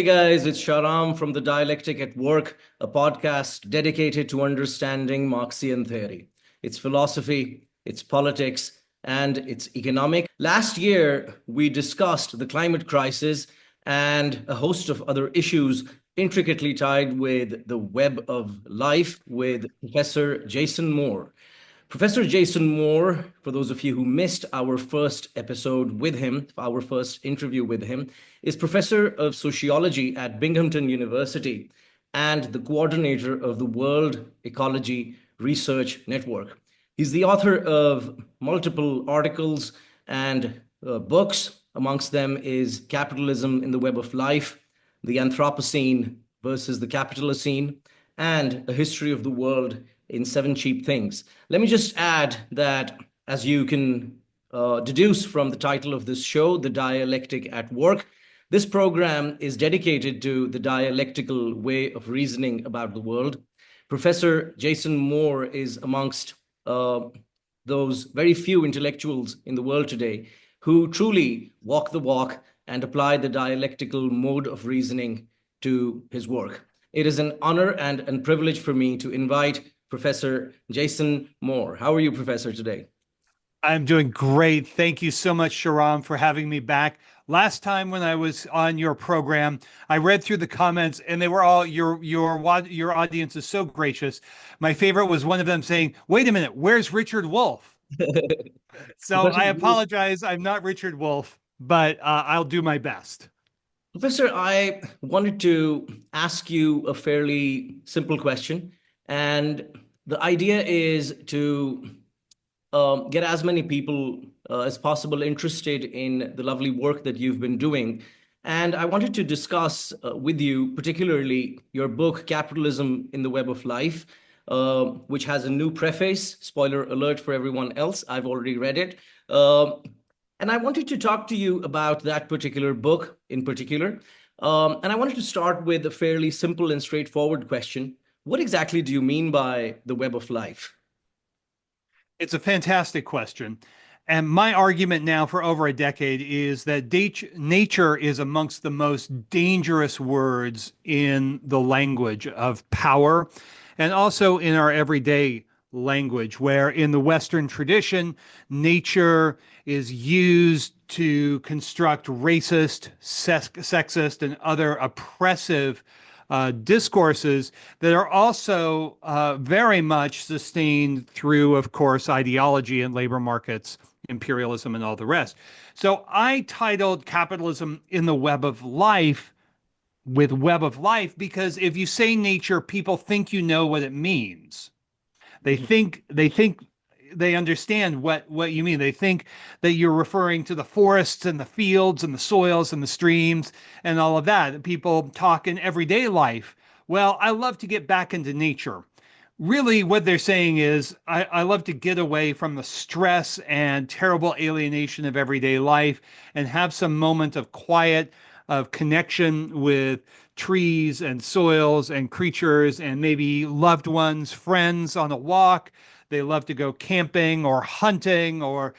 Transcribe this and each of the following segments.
Hey guys, it's Shahram from the Dialectic at Work, a podcast dedicated to understanding Marxian theory, its philosophy, its politics, and its economic. Last year, we discussed the climate crisis and a host of other issues intricately tied with the web of life with Professor Jason Moore. Professor Jason Moore, for those of you who missed our first episode with him, our first interview with him, is professor of sociology at Binghamton University and the coordinator of the World Ecology Research Network. He's the author of multiple articles and books. Amongst them is Capitalism in the Web of Life, The Anthropocene versus the Capitalocene, and A History of the World in 7 Cheap Things. Let me just add that, as you can deduce from the title of this show, The Dialectic at Work, this program is dedicated to the dialectical way of reasoning about the world. Professor Jason Moore is amongst those very few intellectuals in the world today who truly walk the walk and apply the dialectical mode of reasoning to his work. It is an honor and privilege for me to invite Professor Jason Moore. How are you, Professor, today? I'm doing great. Thank you so much, Shahram, for having me back. Last time when I was on your program, I read through the comments and they were all, your audience is so gracious. My favorite was one of them saying, "Wait a minute, where's Richard Wolff?" So I apologize. I'm not Richard Wolff, but I'll do my best. Professor, I wanted to ask you a fairly simple question. And the idea is to get as many people as possible interested in the lovely work that you've been doing. And I wanted to discuss with you, particularly your book, Capitalism in the Web of Life, which has a new preface. Spoiler alert for everyone else. I've already read it. And I wanted to talk to you about that particular book in particular. And I wanted to start with a fairly simple and straightforward question. What exactly do you mean by the web of life? It's a fantastic question. And my argument now for over a decade is that nature is amongst the most dangerous words in the language of power and also in our everyday language, where in the Western tradition, nature is used to construct racist, sexist, and other oppressive discourses that are also very much sustained through, of course, ideology and labor markets, imperialism, and all the rest. So I titled Capitalism in the Web of Life with Web of Life because if you say nature, people think you know what it means. They think they understand what you mean. They think that you're referring to the forests and the fields and the soils and the streams and all of that. People talk in everyday life. Well, I love to get back into nature. Really, what they're saying is, I love to get away from the stress and terrible alienation of everyday life and have some moment of quiet, of connection with trees and soils and creatures and maybe loved ones, friends on a walk. They love to go camping or hunting or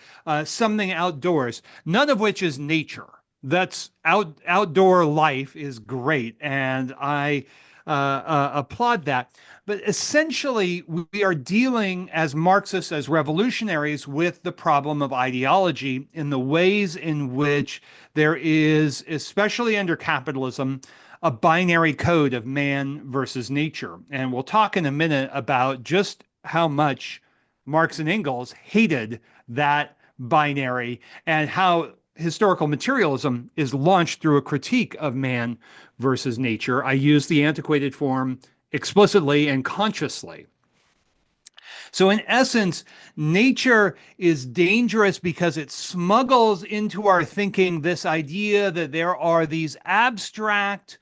something outdoors, none of which is nature. That's outdoor life is great, and I applaud that. But essentially, we are dealing as Marxists, as revolutionaries, with the problem of ideology in the ways in which there is, especially under capitalism, a binary code of man versus nature. And we'll talk in a minute about just how much Marx and Engels hated that binary and how historical materialism is launched through a critique of man versus nature. I use the antiquated form explicitly and consciously. So in essence, nature is dangerous because it smuggles into our thinking this idea that there are these abstract,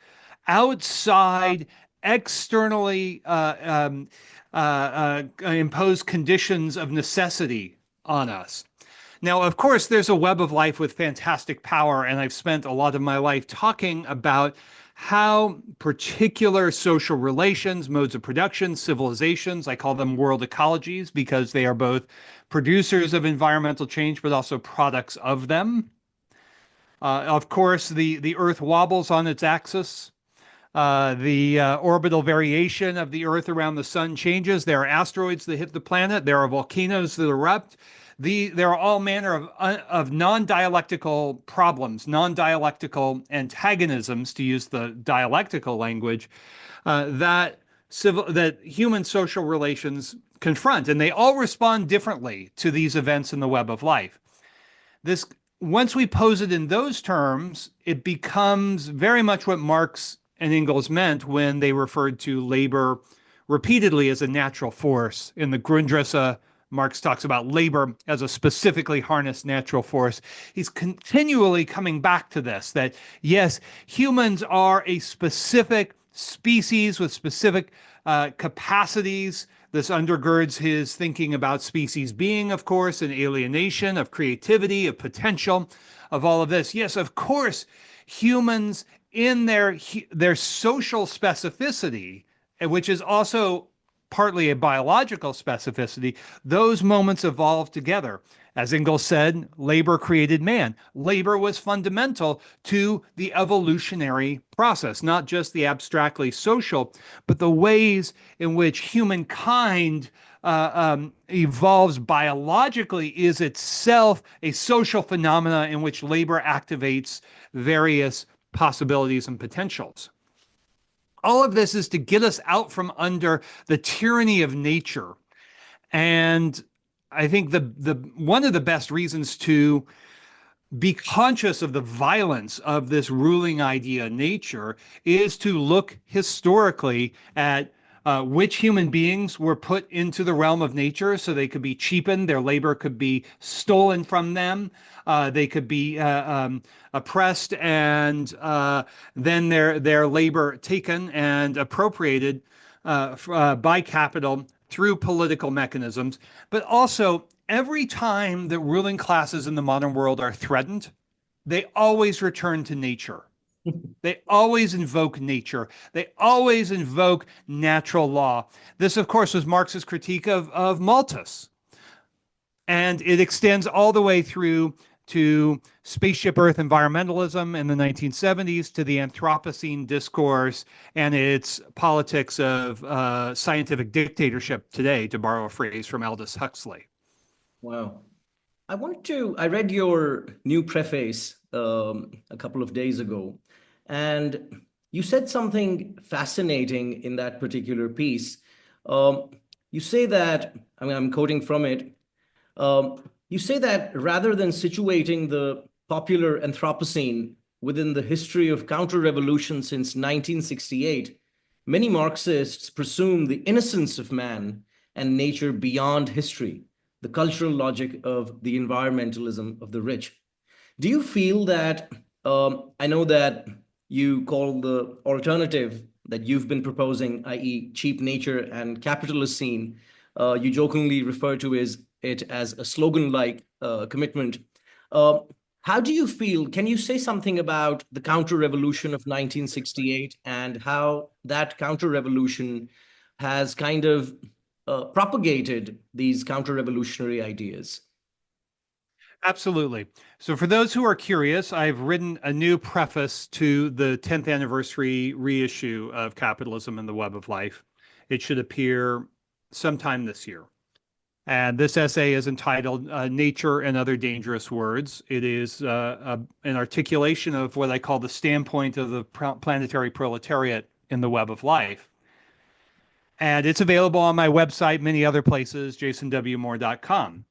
outside, externally impose conditions of necessity on us. Now, of course, there's a web of life with fantastic power, and I've spent a lot of my life talking about how particular social relations, modes of production, civilizations, I call them world ecologies because they are both producers of environmental change, but also products of them, Of course, the Earth wobbles on its axis. The orbital variation of the Earth around the sun changes. There are asteroids that hit the planet. There are volcanoes that erupt. There are all manner of non-dialectical problems, non-dialectical antagonisms, to use the dialectical language, that human social relations confront, and they all respond differently to these events in the web of life. This, once we pose it in those terms, it becomes very much what Marx and Engels meant when they referred to labor repeatedly as a natural force. In the Grundrisse, Marx talks about labor as a specifically harnessed natural force. He's continually coming back to this, that yes, humans are a specific species with specific capacities. This undergirds his thinking about species being, of course, and alienation, of creativity, of potential, of all of this. Yes, of course, humans in their social specificity, which is also partly a biological specificity, those moments evolved together. As Engels said, labor created man. Labor was fundamental to the evolutionary process, not just the abstractly social, but the ways in which humankind evolves biologically is itself a social phenomena in which labor activates various possibilities and potentials. All of this is to get us out from under the tyranny of nature. And I think one of the best reasons to be conscious of the violence of this ruling idea, nature, is to look historically at which human beings were put into the realm of nature so they could be cheapened, their labor could be stolen from them, they could be oppressed, and then their labor taken and appropriated by capital through political mechanisms. But also, every time that ruling classes in the modern world are threatened, they always return to nature. They always invoke nature. They always invoke natural law. This, of course, was Marx's critique of Malthus. And it extends all the way through to spaceship Earth environmentalism in the 1970s, to the Anthropocene discourse and its politics of scientific dictatorship today, to borrow a phrase from Aldous Huxley. Wow. I read your new preface a couple of days ago, and you said something fascinating in that particular piece. You say that, I'm quoting from it. You say that rather than situating the popular Anthropocene within the history of counter-revolution since 1968, many Marxists presume the innocence of man and nature beyond history, the cultural logic of the environmentalism of the rich. Do you feel that, I know that you call the alternative that you've been proposing, i.e. cheap nature and Capitalocene, you jokingly refer to it as a slogan-like commitment. How do you feel? Can you say something about the counter-revolution of 1968 and how that counter-revolution has kind of propagated these counter-revolutionary ideas? Absolutely. So for those who are curious, I've written a new preface to the 10th anniversary reissue of Capitalism and the Web of Life. It should appear sometime this year. And this essay is entitled Nature and Other Dangerous Words. It is an articulation of what I call the standpoint of the planetary proletariat in the web of life. And it's available on my website, many other places, jasonwmoore.com.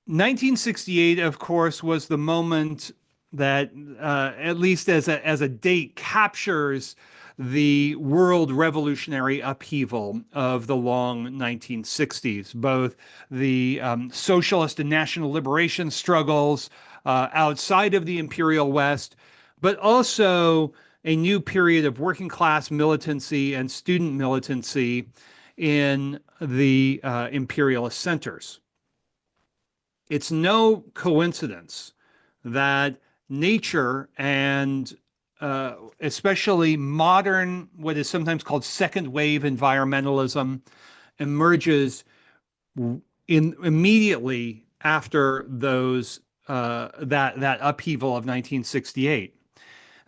1968, of course, was the moment that, at least as a date, captures the world revolutionary upheaval of the long 1960s, both the socialist and national liberation struggles outside of the imperial West, but also a new period of working class militancy and student militancy in the imperialist centers. It's no coincidence that nature and especially modern, what is sometimes called second wave environmentalism, emerges immediately after those that upheaval of 1968.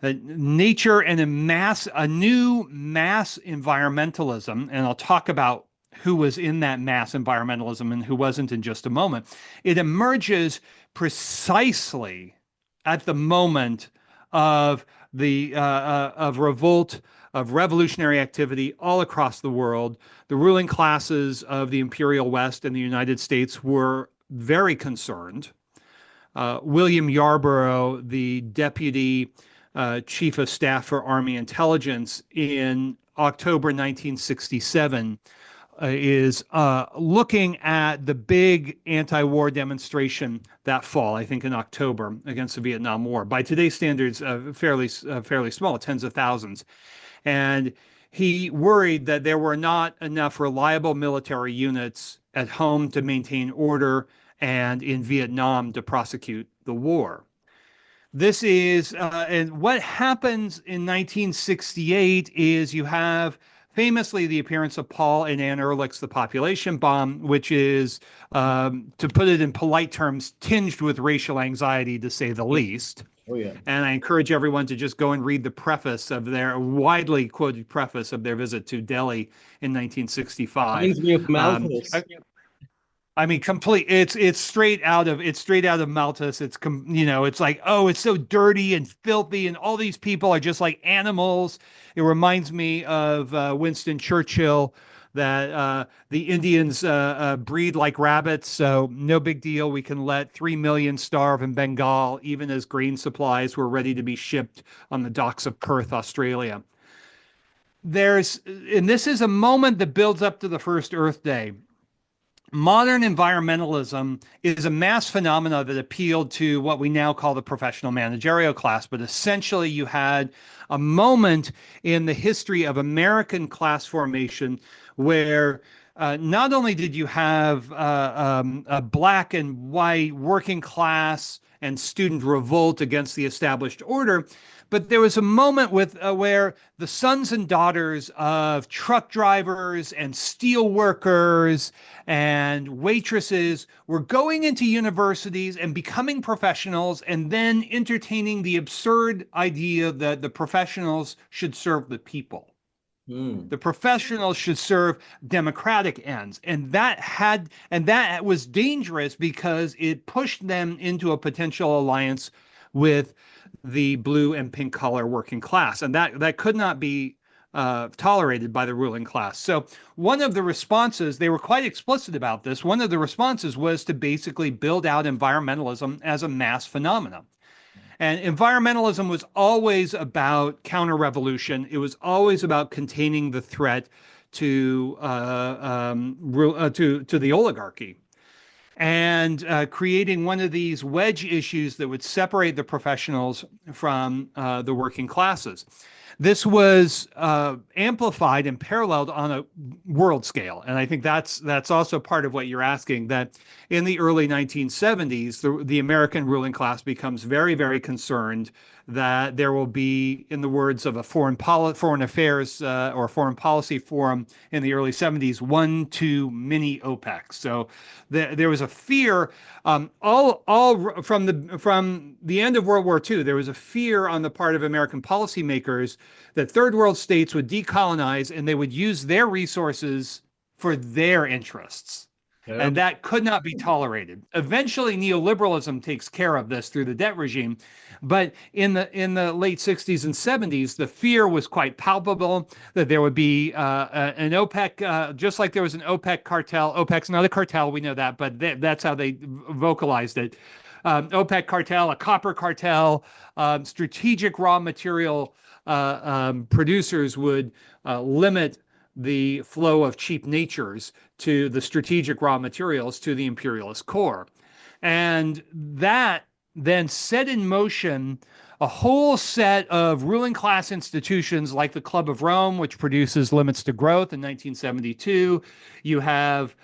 Nature and a new mass environmentalism, and I'll talk about who was in that mass environmentalism and who wasn't in just a moment. It emerges precisely at the moment of the of revolt, of revolutionary activity all across the world. The ruling classes of the imperial West and the United States were very concerned. William Yarborough, the deputy chief of staff for Army intelligence in October 1967, is looking at the big anti-war demonstration that fall, I think in October, against the Vietnam War. By today's standards, fairly small, tens of thousands. And he worried that there were not enough reliable military units at home to maintain order and in Vietnam to prosecute the war. This is, and what happens in 1968 is you have famously the appearance of Paul and Ann Ehrlich's The Population Bomb, which is, to put it in polite terms, tinged with racial anxiety, to say the least. Oh, yeah. And I encourage everyone to just go and read the preface of their widely quoted preface of their visit to Delhi in 1965. Reminds me of Malthus. I mean, complete. It's straight out of Malthus. It's like, oh, it's so dirty and filthy, and all these people are just like animals. It reminds me of Winston Churchill, that the Indians breed like rabbits, so no big deal. We can let 3 million starve in Bengal, even as grain supplies were ready to be shipped on the docks of Perth, Australia. And this is a moment that builds up to the first Earth Day. Modern environmentalism is a mass phenomena that appealed to what we now call the professional managerial class, but essentially you had a moment in the history of American class formation where not only did you have a black and white working class and student revolt against the established order, but there was a moment where the sons and daughters of truck drivers and steel workers and waitresses were going into universities and becoming professionals, and then entertaining the absurd idea that the professionals should serve the people. The professionals should serve democratic ends. And that was dangerous because it pushed them into a potential alliance with the blue and pink collar working class. And that could not be tolerated by the ruling class. So one of the responses, they were quite explicit about this, one of the responses was to basically build out environmentalism as a mass phenomenon. And environmentalism was always about counter-revolution. It was always about containing the threat to the oligarchy, and creating one of these wedge issues that would separate the professionals from the working classes. This was amplified and paralleled on a world scale. And I think that's also part of what you're asking, that in the early 1970s, the American ruling class becomes very, very concerned that there will be, in the words of a foreign affairs or foreign policy forum in the early 70s, one too many OPECs. So there was a fear, all from the end of World War II, there was a fear on the part of American policymakers that third world states would decolonize and they would use their resources for their interests. And that could not be tolerated. Eventually, neoliberalism takes care of this through the debt regime. But in the late 60s and 70s, the fear was quite palpable that there would be an OPEC, just like there was an OPEC cartel. OPEC's not a cartel, we know that, but that's how they vocalized it. OPEC cartel, a copper cartel, strategic raw material producers would limit the flow of cheap natures to the strategic raw materials to the imperialist core. And that then set in motion a whole set of ruling class institutions like the Club of Rome, which produces Limits to Growth in 1972. You have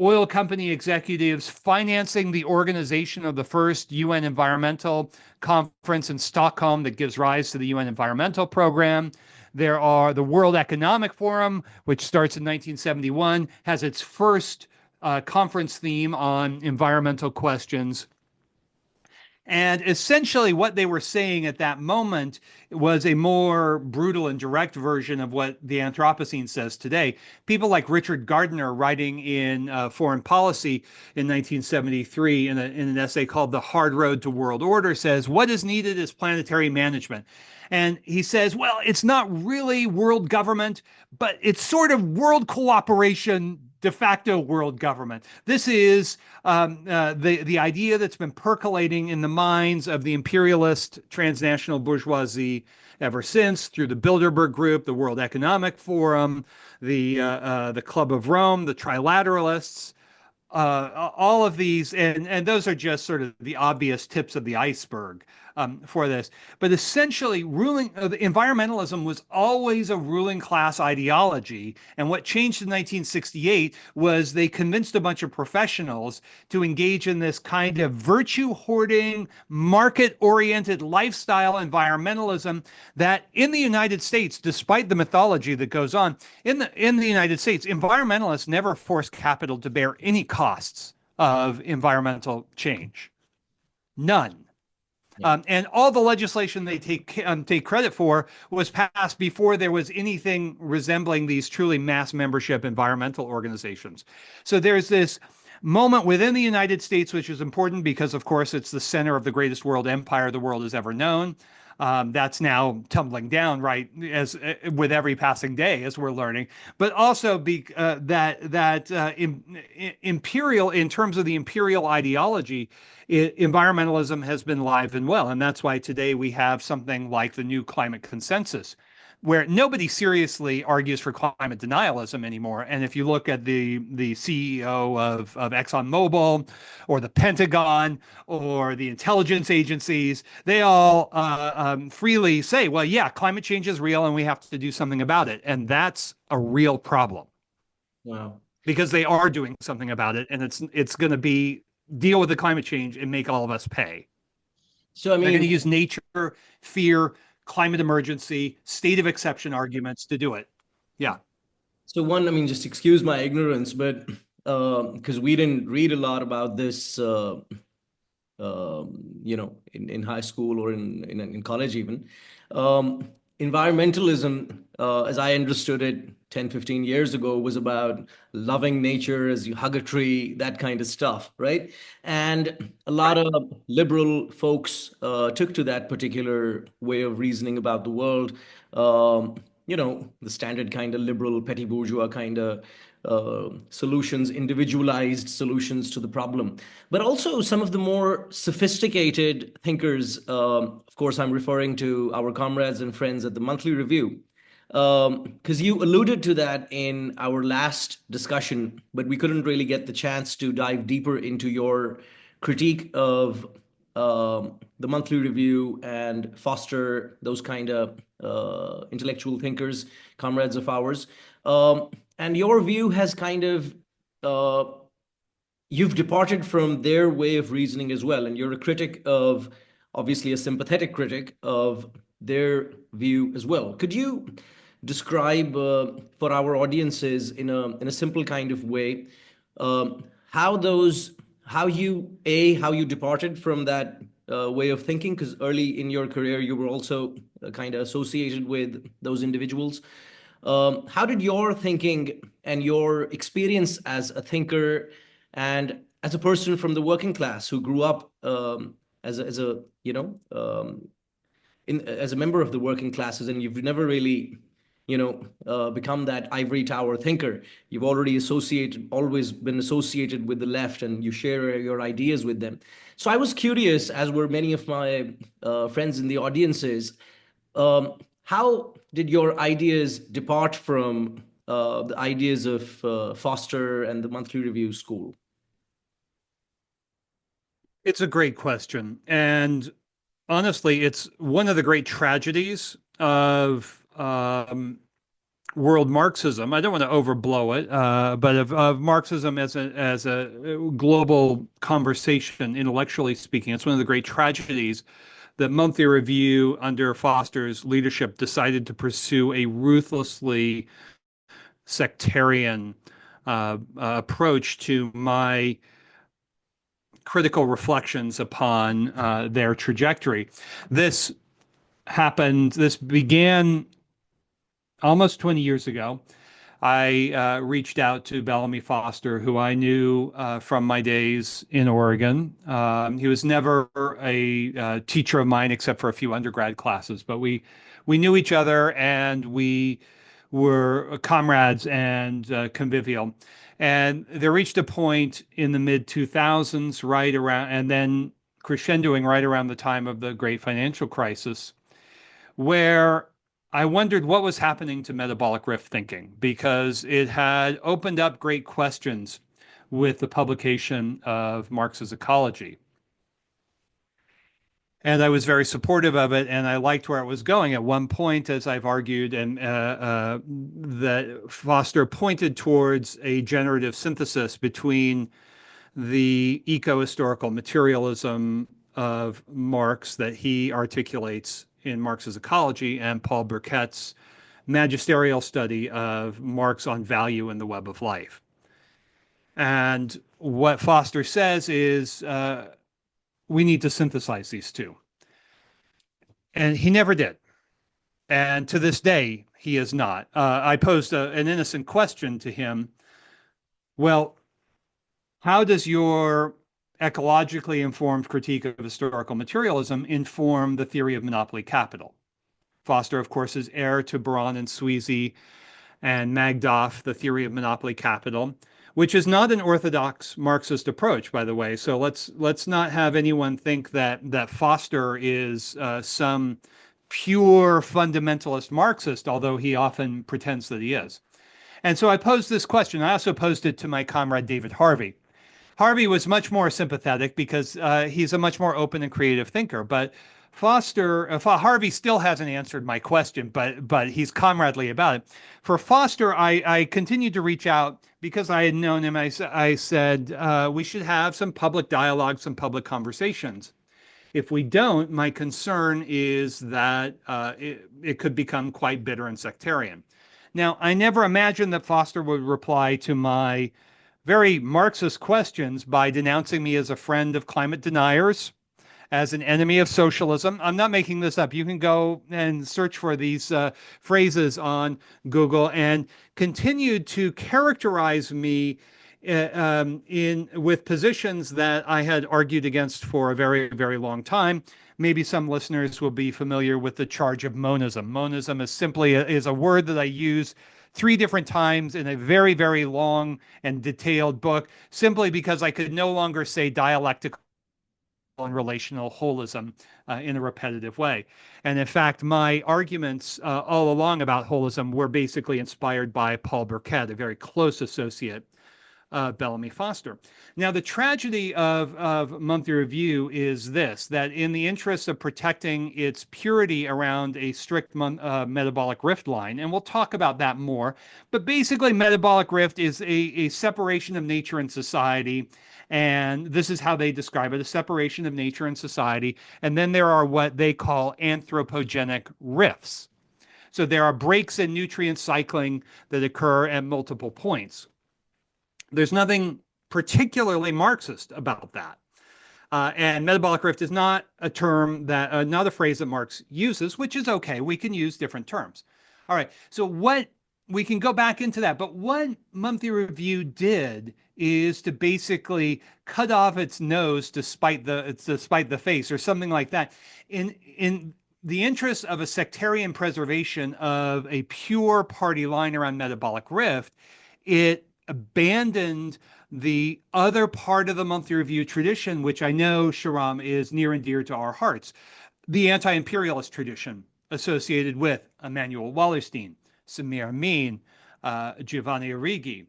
oil company executives financing the organization of the first UN environmental conference in Stockholm that gives rise to the UN environmental program. There are the World Economic Forum, which starts in 1971, has its first conference theme on environmental questions. And essentially, what they were saying at that moment was a more brutal and direct version of what the Anthropocene says today. People like Richard Gardner, writing in Foreign Policy in 1973 in an essay called The Hard Road to World Order, says, what is needed is planetary management. And he says, well, it's not really world government, but it's sort of world cooperation, de facto world government. This is the idea that's been percolating in the minds of the imperialist transnational bourgeoisie ever since, through the Bilderberg Group, the World Economic Forum, the Club of Rome, the Trilateralists. All of these, and those are just sort of the obvious tips of the iceberg for this. But essentially, environmentalism was always a ruling class ideology. And what changed in 1968 was they convinced a bunch of professionals to engage in this kind of virtue hoarding, market oriented lifestyle environmentalism that in the United States, despite the mythology that goes on, in the United States, environmentalists never forced capital to bear any costs of environmental change. None. Yeah. And all the legislation they take credit for was passed before there was anything resembling these truly mass membership environmental organizations. So there's this moment within the United States, which is important because, of course, it's the center of the greatest world empire the world has ever known. That's now tumbling down, right, as with every passing day, as we're learning. But also imperial, in terms of the imperial ideology, environmentalism has been alive and well, and that's why today we have something like the new climate consensus, where nobody seriously argues for climate denialism anymore. And if you look at the CEO of ExxonMobil or the Pentagon or the intelligence agencies, they all freely say, well, yeah, climate change is real and we have to do something about it. And that's a real problem. Wow. Because they are doing something about it, and it's going to be deal with the climate change and make all of us pay. So, I They're going mean, to use nature, fear, climate emergency, state of exception arguments to do it. Yeah. so one, I mean, just excuse my ignorance, but because we didn't read a lot about this, in high school or in college even. Environmentalism, as I understood it 10, 15 years ago, was about loving nature as you hug a tree, that kind of stuff, right? And a lot of liberal folks took to that particular way of reasoning about the world. The standard kind of liberal, petty bourgeois kind of solutions, individualized solutions to the problem. But also some of the more sophisticated thinkers, of course, I'm referring to our comrades and friends at the Monthly Review, because you alluded to that in our last discussion, but we couldn't really get the chance to dive deeper into your critique of the Monthly Review and Foster, those kind of intellectual thinkers, comrades of ours. And your view has kind of, you've departed from their way of reasoning as well. And you're a critic of, obviously, a sympathetic critic of their view as well. Could you describe for our audiences in a simple kind of way how you departed from that way of thinking? Because early in your career, you were also kind of associated with those individuals. How did your thinking and your experience as a thinker and as a person from the working class who grew up as a as a member of the working classes, and you've never really become that ivory tower thinker. You've always been associated with the left, and you share your ideas with them. So I was curious, as were many of my friends in the audiences, how did your ideas depart from the ideas of Foster and the Monthly Review School? It's a great question. And honestly, it's one of the great tragedies of world Marxism. I don't want to overblow it, but of Marxism as a global conversation, intellectually speaking. It's one of the great tragedies that Monthly Review, under Foster's leadership, decided to pursue a ruthlessly sectarian approach to my critical reflections upon their trajectory. This began almost 20 years ago. I reached out to Bellamy Foster, who I knew from my days in Oregon. He was never a teacher of mine except for a few undergrad classes, but we knew each other and we were comrades and convivial. And there reached a point in the mid 2000s, right around, and then crescendoing right around the time of the great financial crisis, where I wondered what was happening to metabolic rift thinking, because it had opened up great questions with the publication of Marx's Ecology. And I was very supportive of it, and I liked where it was going. At one point, as I've argued, and that Foster pointed towards a generative synthesis between the eco-historical materialism of Marx that he articulates in Marx's Ecology and Paul Burkett's magisterial study of Marx on value in the web of life. And what Foster says is we need to synthesize these two. And he never did. And to this day, he is not. I posed an innocent question to him. Well, how does your ecologically informed critique of historical materialism inform the theory of monopoly capital? Foster, of course, is heir to Baran and Sweezy and Magdoff, the theory of monopoly capital, which is not an orthodox Marxist approach, by the way. So let's not have anyone think that Foster is some pure fundamentalist Marxist, although he often pretends that he is. And so I posed this question. I also posed it to my comrade David Harvey. Harvey was much more sympathetic because he's a much more open and creative thinker. But Harvey still hasn't answered my question, but he's comradely about it. For Foster, I continued to reach out because I had known him. I said, we should have some public dialogue, some public conversations. If we don't, my concern is that it could become quite bitter and sectarian. Now, I never imagined that Foster would reply to my very Marxist questions by denouncing me as a friend of climate deniers, as an enemy of socialism. I'm not making this up. You can go and search for these phrases on Google, and continued to characterize me with positions that I had argued against for a very, very long time. Maybe some listeners will be familiar with the charge of monism. Monism is simply is a word that I use 3 different times in a very, very long and detailed book, simply because I could no longer say dialectical and relational holism in a repetitive way. And in fact, my arguments all along about holism were basically inspired by Paul Burkett, a very close associate Bellamy Foster. Now, the tragedy of Monthly Review is this, that in the interest of protecting its purity around a strict metabolic rift line, and we'll talk about that more, but basically metabolic rift is a separation of nature and society, and this is how they describe it, a separation of nature and society, and then there are what they call anthropogenic rifts. So there are breaks in nutrient cycling that occur at multiple points. There's nothing particularly Marxist about that. And metabolic rift is not a term that, not a phrase that Marx uses, which is okay. We can use different terms. All right. So we can go back into that. But what Monthly Review did is to basically cut off its nose to spite the face, or something like that. In the interest of a sectarian preservation of a pure party line around metabolic rift, it abandoned the other part of the Monthly Review tradition, which I know, Shahram, is near and dear to our hearts, the anti-imperialist tradition associated with Emanuel Wallerstein, Samir Amin, Giovanni Arrighi.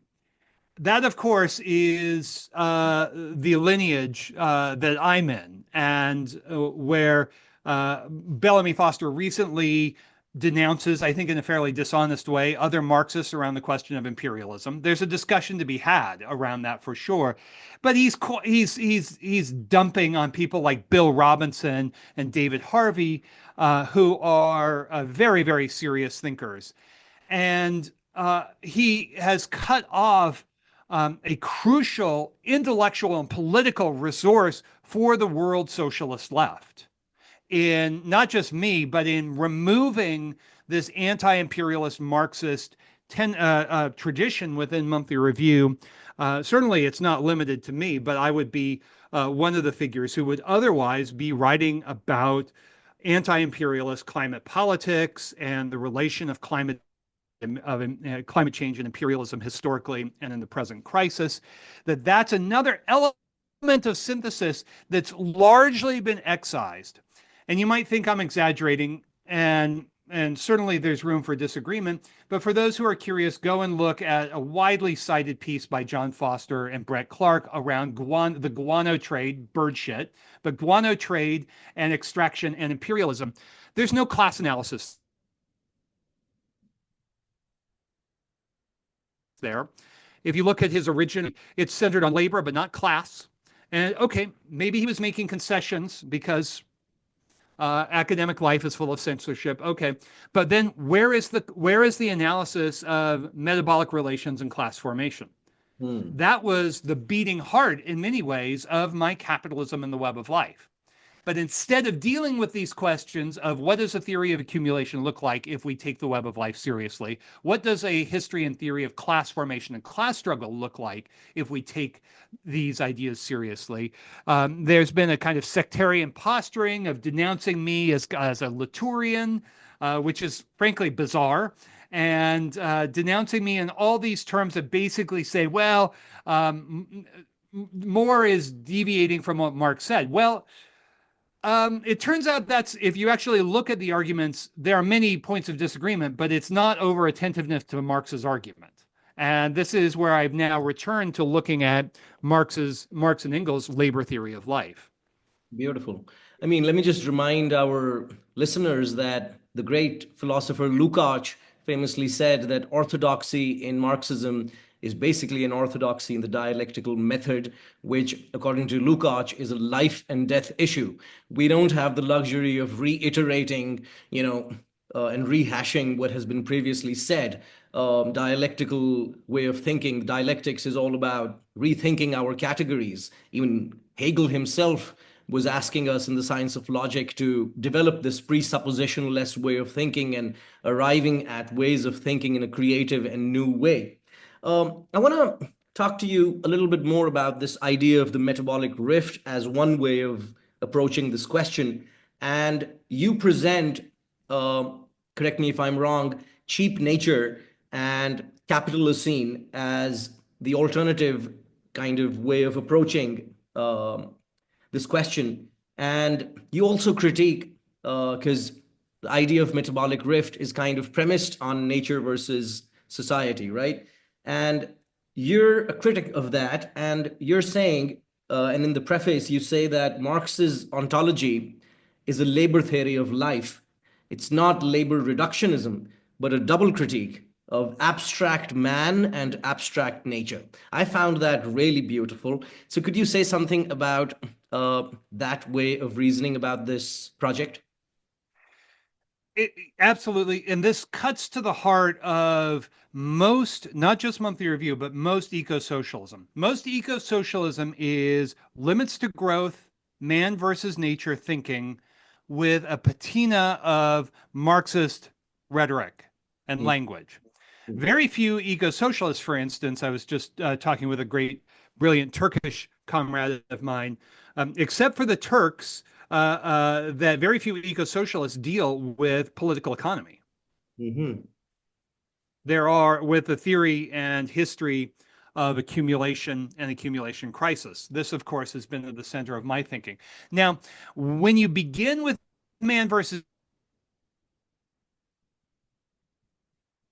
That, of course, is the lineage that I'm in, and where Bellamy Foster recently denounces, I think in a fairly dishonest way, other Marxists around the question of imperialism. There's a discussion to be had around that for sure, but he's dumping on people like Bill Robinson and David Harvey, who are very, very serious thinkers, and he has cut off a crucial intellectual and political resource for the world socialist left. In not just me, but in removing this anti-imperialist Marxist tradition within Monthly Review. Certainly, it's not limited to me, but I would be one of the figures who would otherwise be writing about anti-imperialist climate politics and the relation of climate change and imperialism historically and in the present crisis. That's another element of synthesis that's largely been excised. And you might think I'm exaggerating, and certainly there's room for disagreement. But for those who are curious, go and look at a widely cited piece by John Foster and Brett Clark around the guano trade, bird shit, but guano trade and extraction and imperialism. There's no class analysis there. If you look at his origin, it's centered on labor, but not class. And okay, maybe he was making concessions because academic life is full of censorship. Okay, but then where is the analysis of metabolic relations and class formation? That was the beating heart in many ways of my Capitalism and the Web of Life. But instead of dealing with these questions of what does a theory of accumulation look like if we take the web of life seriously, what does a history and theory of class formation and class struggle look like if we take these ideas seriously, there's been a kind of sectarian posturing of denouncing me as a Latourian, which is frankly bizarre, and denouncing me in all these terms that basically say, well, Moore is deviating from what Marx said. Well, it turns out that's, if you actually look at the arguments, there are many points of disagreement, but it's not over attentiveness to Marx's argument. And this is where I've now returned to looking at Marx and Engels' labor theory of life. Beautiful. I mean, let me just remind our listeners that the great philosopher Lukács famously said that orthodoxy in Marxism is basically an orthodoxy in the dialectical method, which, according to Lukács, is a life and death issue. We don't have the luxury of reiterating, and rehashing what has been previously said. Dialectical way of thinking, dialectics is all about rethinking our categories. Even Hegel himself was asking us in the science of logic to develop this presuppositionless way of thinking and arriving at ways of thinking in a creative and new way. I want to talk to you a little bit more about this idea of the metabolic rift as one way of approaching this question. And you present, correct me if I'm wrong, cheap nature and Capitalocene as the alternative kind of way of approaching this question. And you also critique, because the idea of metabolic rift is kind of premised on nature versus society, right? And you're a critic of that, and you're saying, and in the preface, you say that Marx's ontology is a labor theory of life. It's not labor reductionism, but a double critique of abstract man and abstract nature. I found that really beautiful. So could you say something about that way of reasoning about this project? Absolutely. And this cuts to the heart of most, not just Monthly Review, but most eco-socialism. Most eco-socialism is limits to growth, man versus nature thinking with a patina of Marxist rhetoric and language. Very few eco-socialists, for instance, I was just talking with a great, brilliant Turkish comrade of mine, except for the Turks, that very few eco-socialists deal with political economy. There are with the theory and history of accumulation and accumulation crisis. This, of course, has been at the center of my thinking. Now, when you begin with man versus,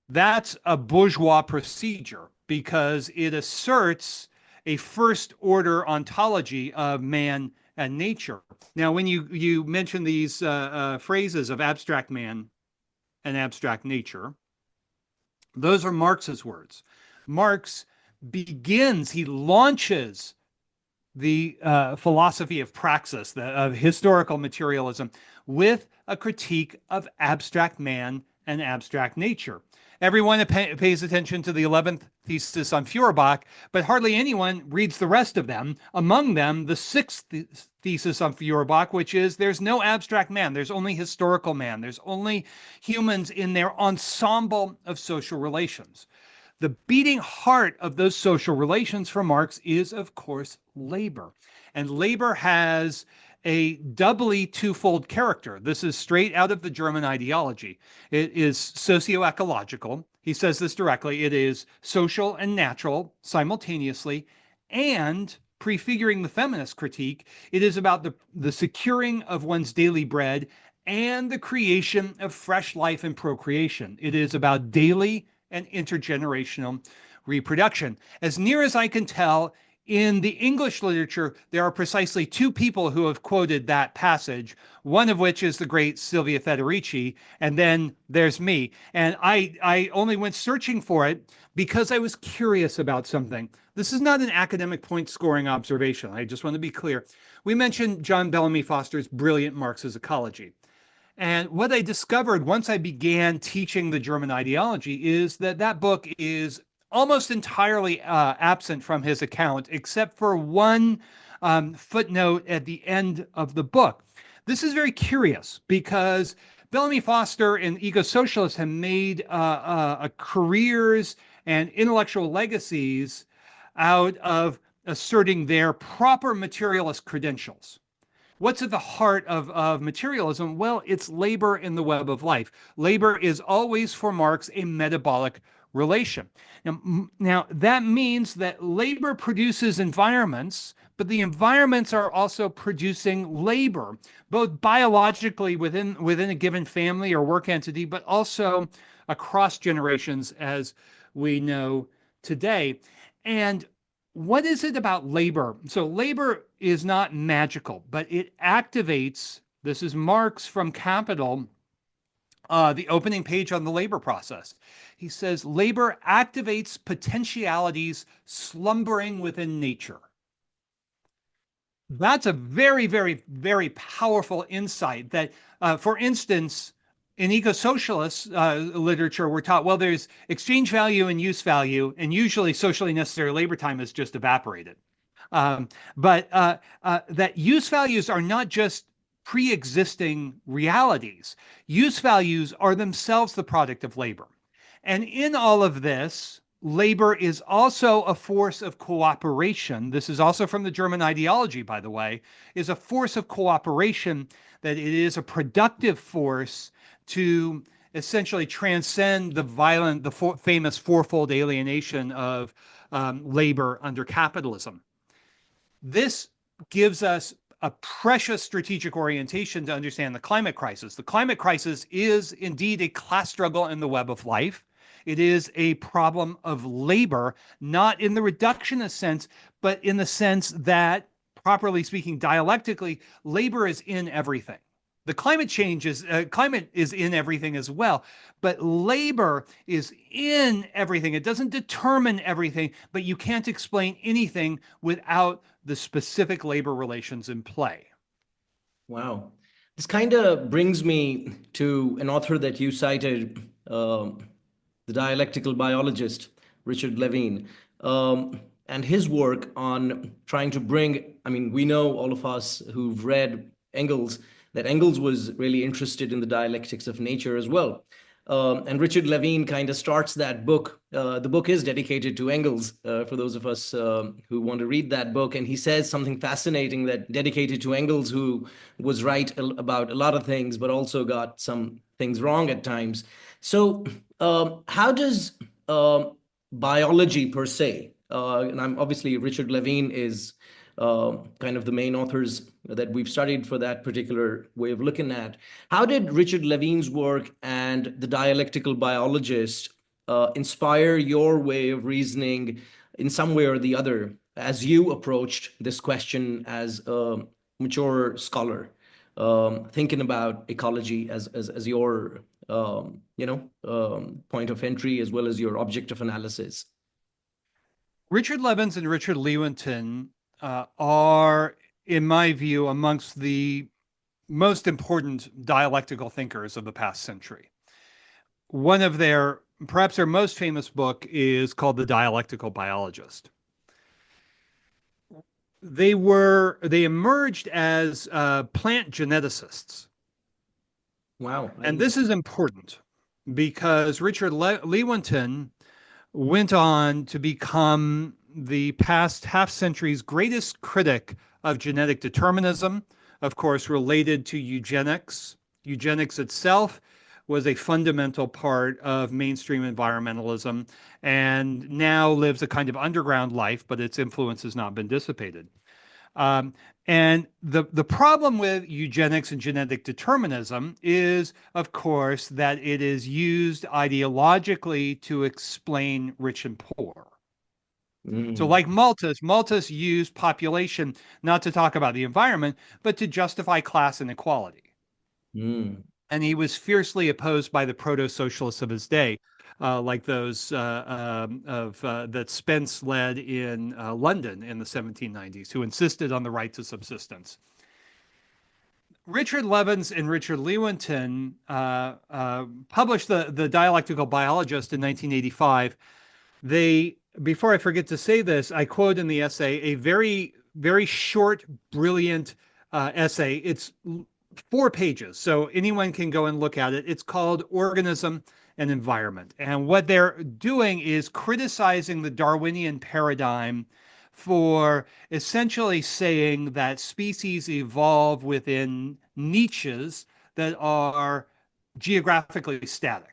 that's a bourgeois procedure because it asserts a first order ontology of man and nature. Now, when you mention these phrases of abstract man and abstract nature, those are Marx's words. Marx he launches the philosophy of praxis, of historical materialism, with a critique of abstract man and abstract nature. Everyone pays attention to the 11th thesis on Feuerbach, but hardly anyone reads the rest of them. Among them, the 6th thesis on Feuerbach, which is there's no abstract man, there's only historical man, there's only humans in their ensemble of social relations. The beating heart of those social relations for Marx is, of course, labor. And labor has a doubly twofold character. This is straight out of the German ideology. It is socio-ecological. He says this directly. It is social and natural simultaneously. And prefiguring the feminist critique, it is about the securing of one's daily bread and the creation of fresh life and procreation. It is about daily and intergenerational reproduction. As near as I can tell, in the English literature, there are precisely 2 people who have quoted that passage, one of which is the great Silvia Federici, and then there's me. And I only went searching for it because I was curious about something. This is not an academic point-scoring observation. I just want to be clear. We mentioned John Bellamy Foster's brilliant Marx's Ecology. And what I discovered once I began teaching the German ideology is that that book is almost entirely absent from his account, except for one footnote at the end of the book. This is very curious because Bellamy Foster and eco-socialists have made careers and intellectual legacies out of asserting their proper materialist credentials. What's at the heart of materialism? Well, it's labor in the web of life. Labor is always, for Marx, a metabolic relation. Now, that means that labor produces environments, but the environments are also producing labor, both biologically within a given family or work entity, but also across generations, as we know today. And what is it about labor? So labor is not magical, but it activates, this is Marx from Capital, the opening page on the labor process. He says, labor activates potentialities slumbering within nature. That's a very, very, very powerful insight that, for instance, in eco-socialist literature, we're taught, well, there's exchange value and use value, and usually socially necessary labor time is just evaporated. But that use values are not just pre-existing realities. Use values are themselves the product of labor. And in all of this, labor is also a force of cooperation. This is also from the German ideology, by the way, is a force of cooperation, that it is a productive force to essentially transcend the famous fourfold alienation of labor under capitalism. This gives us a precious strategic orientation to understand the climate crisis. The climate crisis is indeed a class struggle in the web of life. It is a problem of labor, not in the reductionist sense, but in the sense that, properly speaking, dialectically, labor is in everything. The climate is in everything as well, but labor is in everything. It doesn't determine everything, but you can't explain anything without the specific labor relations in play. Wow. This kind of brings me to an author that you cited, the dialectical biologist, Richard Levine, and his work on trying to bring, I mean, we know, all of us who've read Engels, that Engels was really interested in the dialectics of nature as well. And Richard Levine kind of starts that book. The book is dedicated to Engels, for those of us who want to read that book. And he says something fascinating, that dedicated to Engels, who was right about a lot of things, but also got some things wrong at times. So how does biology per se, and I'm obviously Richard Levine is kind of the main authors that we've studied for that particular way of looking at. How did Richard Levine's work and the dialectical biologist inspire your way of reasoning in some way or the other as you approached this question as a mature scholar, thinking about ecology as your point of entry as well as your object of analysis? Richard Levins and Richard Lewontin are, in my view, amongst the most important dialectical thinkers of the past century. One of their perhaps their most famous book is called The Dialectical Biologist. They emerged as plant geneticists. Wow. And this is important because Richard Lewontin went on to become the past half century's greatest critic of genetic determinism, of course, related to eugenics. Eugenics itself was a fundamental part of mainstream environmentalism and now lives a kind of underground life, but its influence has not been dissipated. And the problem with eugenics and genetic determinism is, of course, that it is used ideologically to explain rich and poor. So like Malthus used population not to talk about the environment, but to justify class inequality. And he was fiercely opposed by the proto-socialists of his day, like those that Spence led in London in the 1790s, who insisted on the right to subsistence. Richard Levins and Richard Lewontin published the Dialectical Biologist in 1985. Before I forget to say this, I quote in the essay a very, very short, brilliant essay. It's 4 pages, so anyone can go and look at it. It's called Organism and Environment. And what they're doing is criticizing the Darwinian paradigm for essentially saying that species evolve within niches that are geographically static.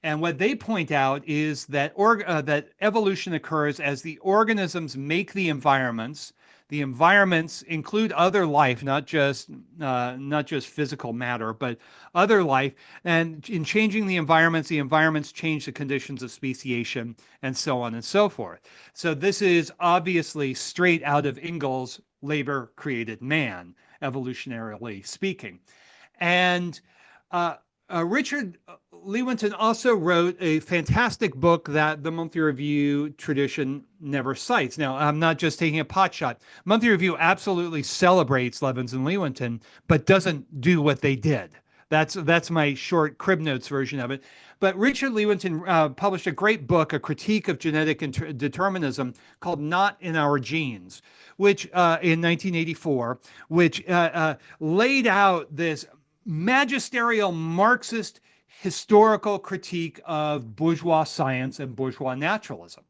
And what they point out is that that evolution occurs as the organisms make the environments. The environments include other life, not just physical matter, but other life. And in changing the environments change the conditions of speciation, and so on and so forth. So this is obviously straight out of Engels' Labor Created Man, evolutionarily speaking. And Richard Lewontin also wrote a fantastic book that the Monthly Review tradition never cites. Now, I'm not just taking a pot shot. Monthly Review absolutely celebrates Levins and Lewontin, but doesn't do what they did. That's my short crib notes version of it. But Richard Lewontin published a great book, a critique of genetic determinism, called Not in Our Genes, which in 1984, which laid out this magisterial Marxist historical critique of bourgeois science and bourgeois naturalism.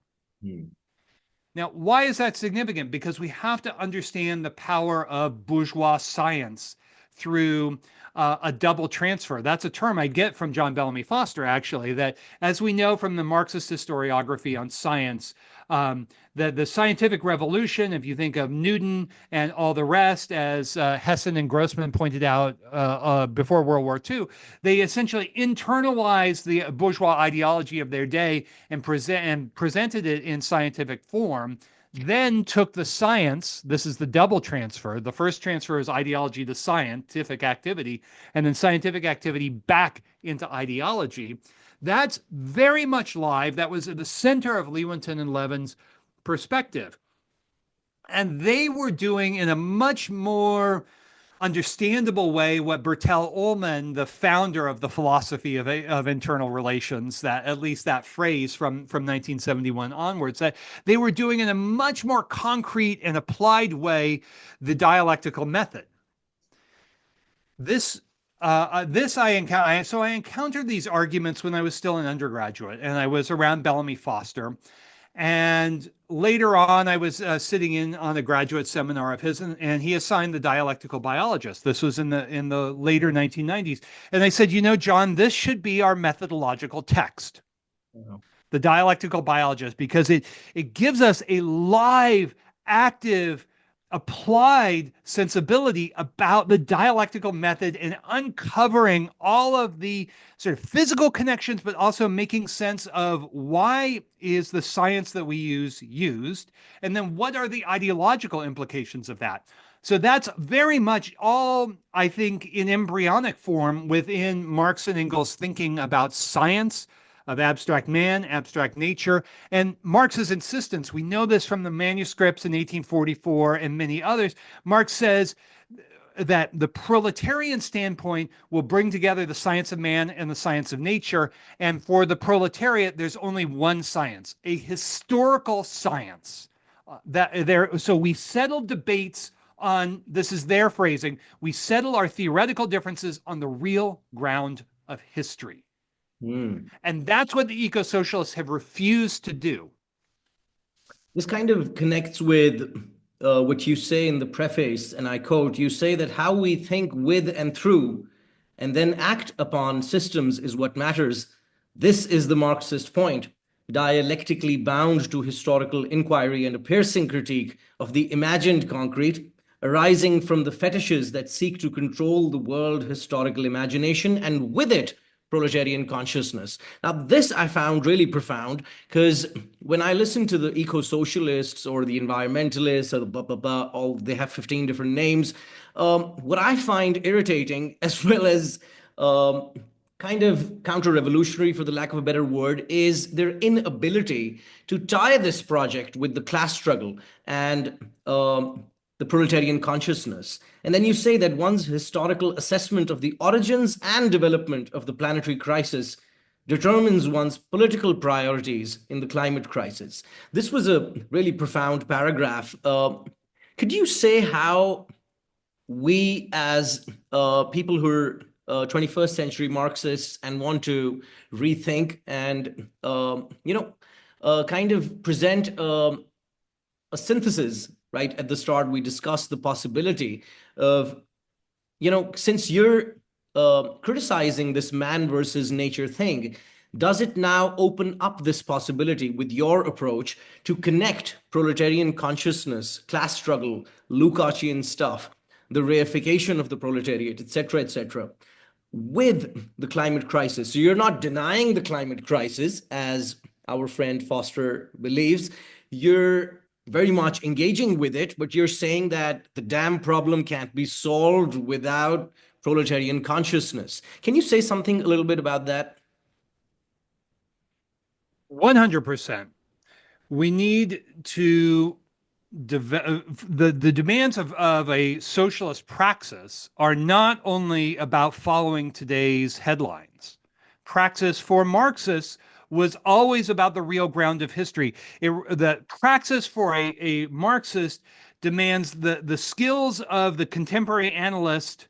Now, why is that significant? Because we have to understand the power of bourgeois science through a double transfer. That's a term I get from John Bellamy Foster, actually, that as we know from the Marxist historiography on science, the scientific revolution, if you think of Newton and all the rest, as Hessen and Grossman pointed out before World War II, they essentially internalized the bourgeois ideology of their day and presented it in scientific form. Then took the science, this is the double transfer. The first transfer is ideology to scientific activity, and then scientific activity back into ideology. That's very much live. That was at the center of Lewontin and Levin's perspective. And they were doing in a much more understandable way what Bertel Ollman, the founder of the philosophy of internal relations, that at least that phrase from 1971 onwards, that they were doing in a much more concrete and applied way the dialectical method. I encountered these arguments when I was still an undergraduate, and I was around Bellamy Foster. And later on, I was sitting in on a graduate seminar of his, and he assigned the Dialectical Biologist. This was in the later 1990s. And I said, you know, John, this should be our methodological text, the Dialectical Biologist, because it gives us a live, active, applied sensibility about the dialectical method and uncovering all of the sort of physical connections, but also making sense of why is the science that we use used, and then what are the ideological implications of that. So that's very much all, I think, in embryonic form within Marx and Engels' thinking about science, of abstract man, abstract nature, and Marx's insistence. We know this from the manuscripts in 1844 and many others. Marx says that the proletarian standpoint will bring together the science of man and the science of nature. And for the proletariat, there's only one science, a historical science. So we settle debates on, this is their phrasing, we settle our theoretical differences on the real ground of history. And that's what the eco-socialists have refused to do. This kind of connects with what you say in the preface, and I quote, you say that how we think with and through and then act upon systems is what matters. This is the Marxist point, dialectically bound to historical inquiry and a piercing critique of the imagined concrete, arising from the fetishes that seek to control the world historical imagination, and with it, proletarian consciousness. Now, this I found really profound, because when I listen to the eco-socialists or the environmentalists or the blah, blah, blah, all, they have 15 different names, what I find irritating, as well as kind of counter-revolutionary, for the lack of a better word, is their inability to tie this project with the class struggle and the proletarian consciousness. And then you say that one's historical assessment of the origins and development of the planetary crisis determines one's political priorities in the climate crisis. This was a really profound paragraph. Could you say how we, as people who are 21st century Marxists and want to rethink and, kind of present a synthesis, right? At the start, we discussed the possibility of, since you're criticizing this man versus nature thing, does it now open up this possibility with your approach to connect proletarian consciousness, class struggle, Lukácsian stuff, the reification of the proletariat, etc., with the climate crisis? So you're not denying the climate crisis, as our friend Foster believes. You're very much engaging with it, but you're saying that the damn problem can't be solved without proletarian consciousness. Can you say something a little bit about that? 100%. We need to the demands of a socialist praxis are not only about following today's headlines. Praxis for Marxists was always about the real ground of history. The praxis for a Marxist demands the skills of the contemporary analyst,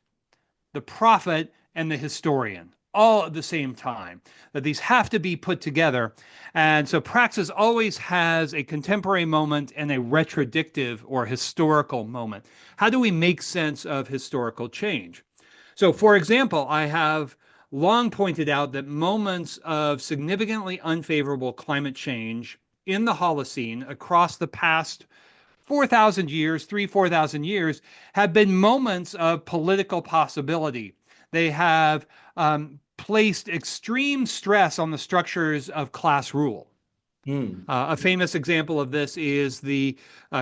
the prophet, and the historian, all at the same time, that these have to be put together. And so praxis always has a contemporary moment and a retrodictive or historical moment. How do we make sense of historical change? So, for example, I have long pointed out that moments of significantly unfavorable climate change in the Holocene across the past 4,000 years, 4,000 years, have been moments of political possibility. They have placed extreme stress on the structures of class rule. A famous example of this is the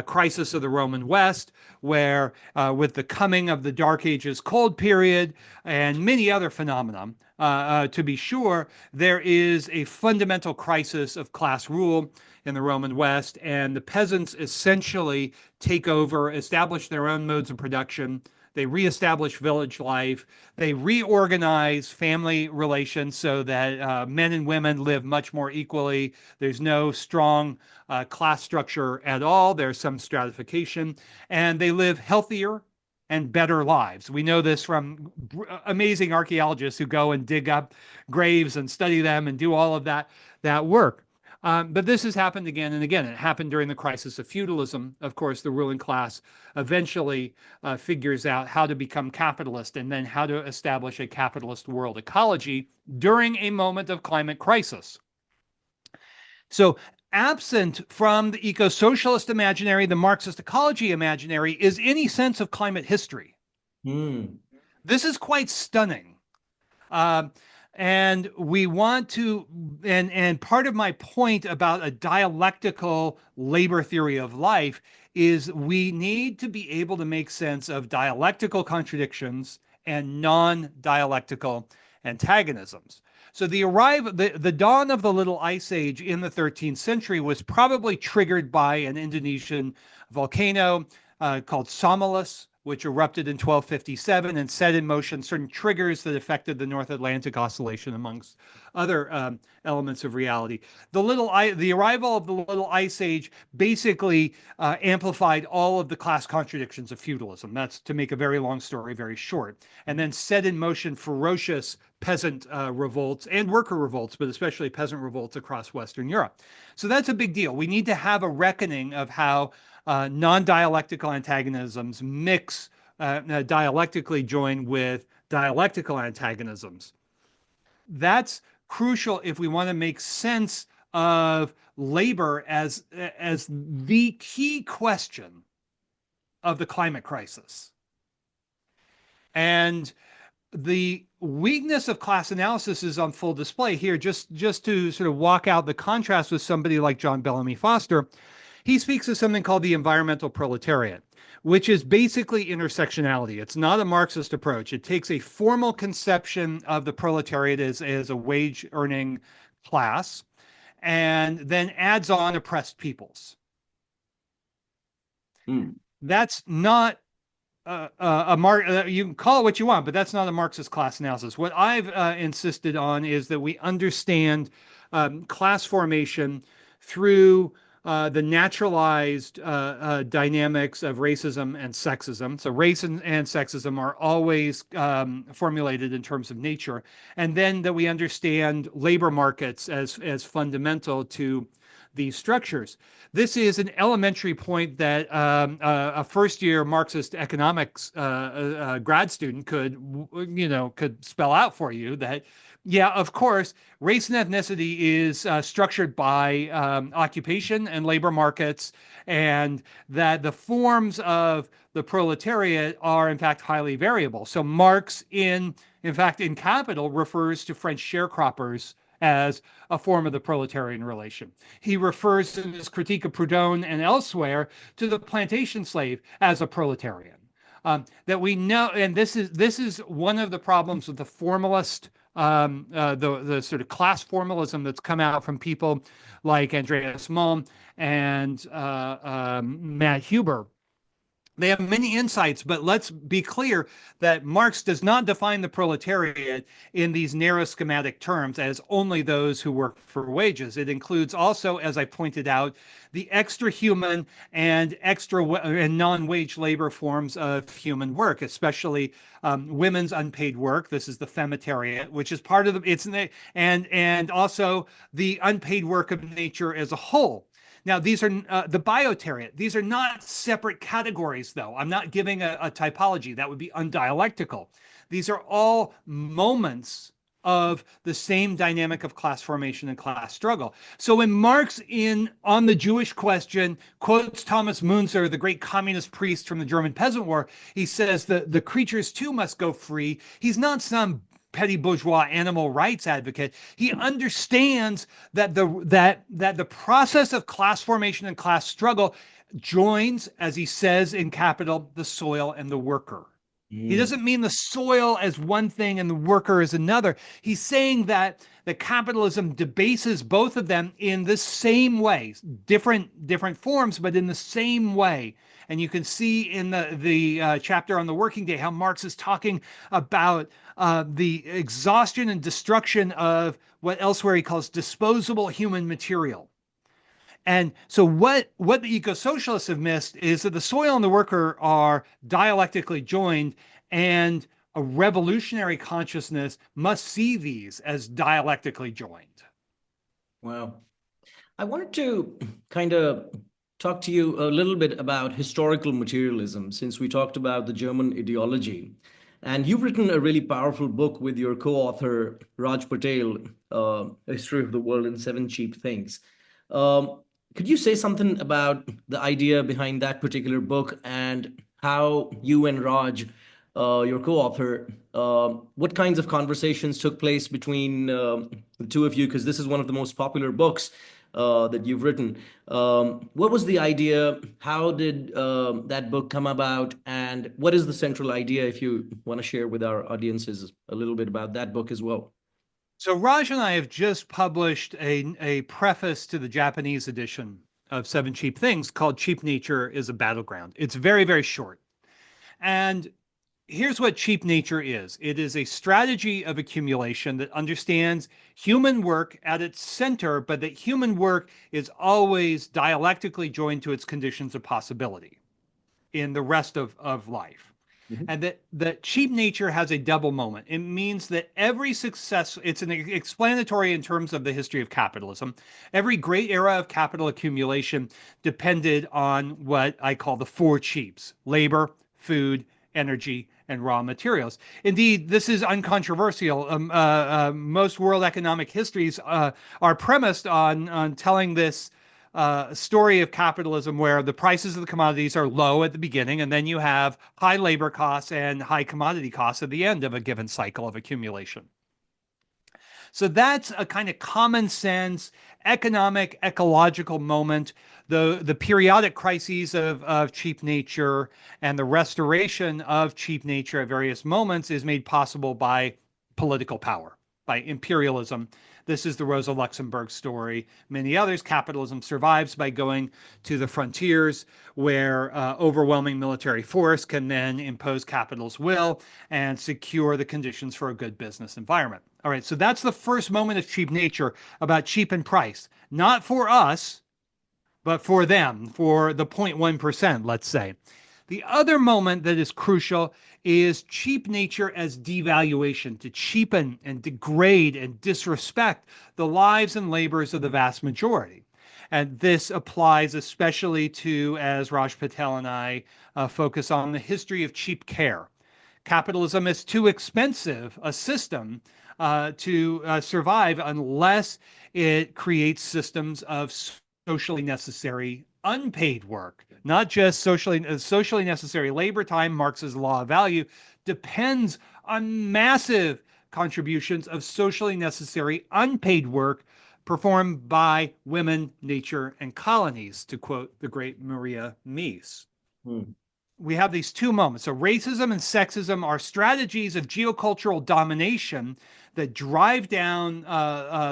crisis of the Roman West, where with the coming of the Dark Ages cold period and many other phenomena, to be sure, there is a fundamental crisis of class rule in the Roman West, and the peasants essentially take over, establish their own modes of production. They reestablish village life. They reorganize family relations so that men and women live much more equally. There's no strong class structure at all. There's some stratification, and they live healthier and better lives. We know this from amazing archaeologists who go and dig up graves and study them and do all of that work. But this has happened again and again. It happened during the crisis of feudalism. Of course, the ruling class eventually figures out how to become capitalist and then how to establish a capitalist world ecology during a moment of climate crisis. So absent from the eco-socialist imaginary, the Marxist ecology imaginary, is any sense of climate history. This is quite stunning. And we want to, and part of my point about a dialectical labor theory of life is we need to be able to make sense of dialectical contradictions and non-dialectical antagonisms. So the dawn of the Little Ice Age in the 13th century was probably triggered by an Indonesian volcano called Somulus, which erupted in 1257 and set in motion certain triggers that affected the North Atlantic Oscillation, amongst other elements of reality. The arrival of the Little Ice Age basically amplified all of the class contradictions of feudalism. That's to make a very long story very short, and then set in motion ferocious peasant revolts and worker revolts, but especially peasant revolts across Western Europe. So that's a big deal. We need to have a reckoning of how non-dialectical antagonisms mix dialectically join with dialectical antagonisms. That's crucial if we want to make sense of labor as the key question of the climate crisis. And the weakness of class analysis is on full display here. Just to sort of walk out the contrast with somebody like John Bellamy Foster, he speaks of something called the environmental proletariat, which is basically intersectionality. It's not a Marxist approach. It takes a formal conception of the proletariat as a wage-earning class and then adds on oppressed peoples. That's not you can call it what you want, but that's not a Marxist class analysis. What I've insisted on is that we understand class formation through the naturalized dynamics of racism and sexism. So race and sexism are always formulated in terms of nature. And then that we understand labor markets as fundamental to these structures. This is an elementary point that a first-year Marxist economics grad student could spell out for you. That, yeah, of course, race and ethnicity is structured by occupation and labor markets, and that the forms of the proletariat are, in fact, highly variable. So Marx, in fact, in Capital, refers to French sharecroppers as a form of the proletarian relation. He refers in his critique of Proudhon and elsewhere to the plantation slave as a proletarian. That we know, and this is one of the problems with the formalist, the sort of class formalism that's come out from people like Andreas Malm and Matt Huber. They have many insights, but let's be clear that Marx does not define the proletariat in these narrow schematic terms as only those who work for wages. It includes also, as I pointed out, the extra-human and non-wage labor forms of human work, especially women's unpaid work. This is the femitariat, which is part of and also the unpaid work of nature as a whole. Now, these are the biotariat. These are not separate categories, though. I'm not giving a typology. That would be undialectical. These are all moments of the same dynamic of class formation and class struggle. So when Marx, on the Jewish question, quotes Thomas Munzer, the great communist priest from the German Peasant War, he says that the creatures too must go free. He's not some petty bourgeois animal rights advocate. He understands that the process of class formation and class struggle joins, as he says in Capital, the soil and the worker. He doesn't mean the soil as one thing and the worker as another. He's saying that capitalism debases both of them in the same way, different forms, but in the same way. And you can see in the chapter on the working day how Marx is talking about the exhaustion and destruction of what elsewhere he calls disposable human material. And so what the eco-socialists have missed is that the soil and the worker are dialectically joined, and a revolutionary consciousness must see these as dialectically joined. Wow. I wanted to kind of talk to you a little bit about historical materialism, since we talked about the German ideology. And you've written a really powerful book with your co-author, Raj Patel, History of the World in 7 Cheap Things. Could you say something about the idea behind that particular book and how you and Raj, your co-author, what kinds of conversations took place between the two of you? Because this is one of the most popular books that you've written. What was the idea? How did that book come about? And what is the central idea, if you want to share with our audiences a little bit about that book as well? So Raj and I have just published a preface to the Japanese edition of 7 Cheap Things called Cheap Nature is a Battleground. It's very, very short. And here's what cheap nature is. It is a strategy of accumulation that understands human work at its center, but that human work is always dialectically joined to its conditions of possibility in the rest of life. Mhm. And that cheap nature has a double moment. It means that every success, it's an explanatory in terms of the history of capitalism. Every great era of capital accumulation depended on what I call the four cheaps: labor, food, energy, and raw materials. Indeed, this is uncontroversial. Most world economic histories are premised on telling this story of capitalism where the prices of the commodities are low at the beginning, and then you have high labor costs and high commodity costs at the end of a given cycle of accumulation. So that's a kind of common sense economic, ecological moment. The periodic crises of cheap nature and the restoration of cheap nature at various moments is made possible by political power, by imperialism. This is the Rosa Luxemburg story. Many others. Capitalism survives by going to the frontiers where overwhelming military force can then impose capital's will and secure the conditions for a good business environment. All right, so that's the first moment of cheap nature, about cheap and price. Not for us, but for them, for the 0.1%, let's say. The other moment that is crucial is cheap nature as devaluation, to cheapen and degrade and disrespect the lives and labors of the vast majority. And this applies especially to, as Raj Patel and I focus on, the history of cheap care. Capitalism is too expensive a system to survive unless it creates systems of socially necessary unpaid work, not just socially necessary labor time. Marx's law of value depends on massive contributions of socially necessary unpaid work performed by women, nature, and colonies, to quote the great Maria Mies. Hmm. We have these two moments. So racism and sexism are strategies of geocultural domination that drive down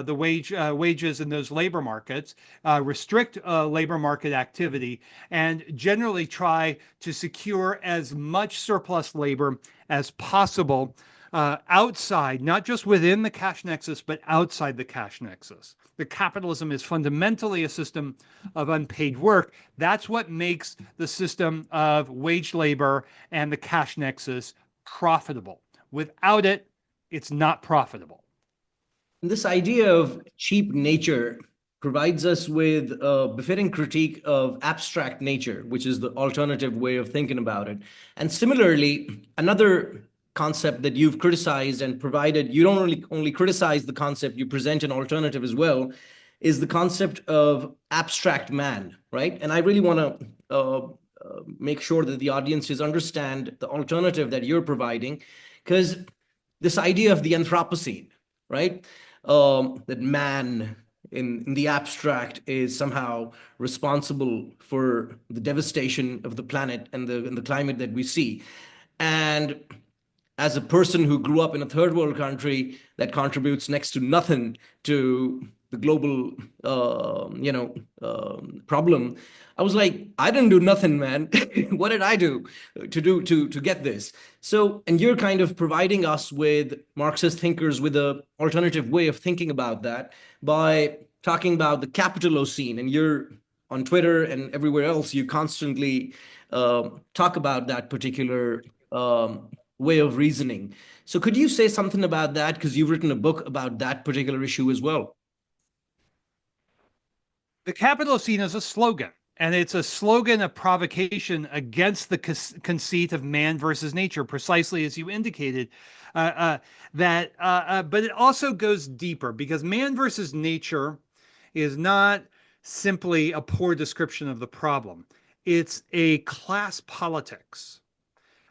the wages in those labor markets, restrict labor market activity, and generally try to secure as much surplus labor as possible outside, not just within the cash nexus, but outside the cash nexus. The capitalism is fundamentally a system of unpaid work. That's what makes the system of wage labor and the cash nexus profitable. Without it, it's not profitable. This idea of cheap nature provides us with a befitting critique of abstract nature, which is the alternative way of thinking about it. And similarly, another concept that you've criticized and provided, you don't only criticize the concept, you present an alternative as well, is the concept of abstract man, right? And I really want to make sure that the audiences understand the alternative that you're providing, because this idea of the Anthropocene, right? That man in the abstract is somehow responsible for the devastation of the planet and the climate that we see. And as a person who grew up in a third world country that contributes next to nothing to the global, problem, I was like, I didn't do nothing, man. What did I do to get this? So, and you're kind of providing us with Marxist thinkers with a alternative way of thinking about that by talking about the Capitalocene, and you're on Twitter and everywhere else, you constantly talk about that particular way of reasoning. So could you say something about that? Because you've written a book about that particular issue as well. The Capitalocene is a slogan, and it's a slogan of provocation against the conceit of man versus nature, precisely as you indicated. But it also goes deeper, because man versus nature is not simply a poor description of the problem. It's a class politics.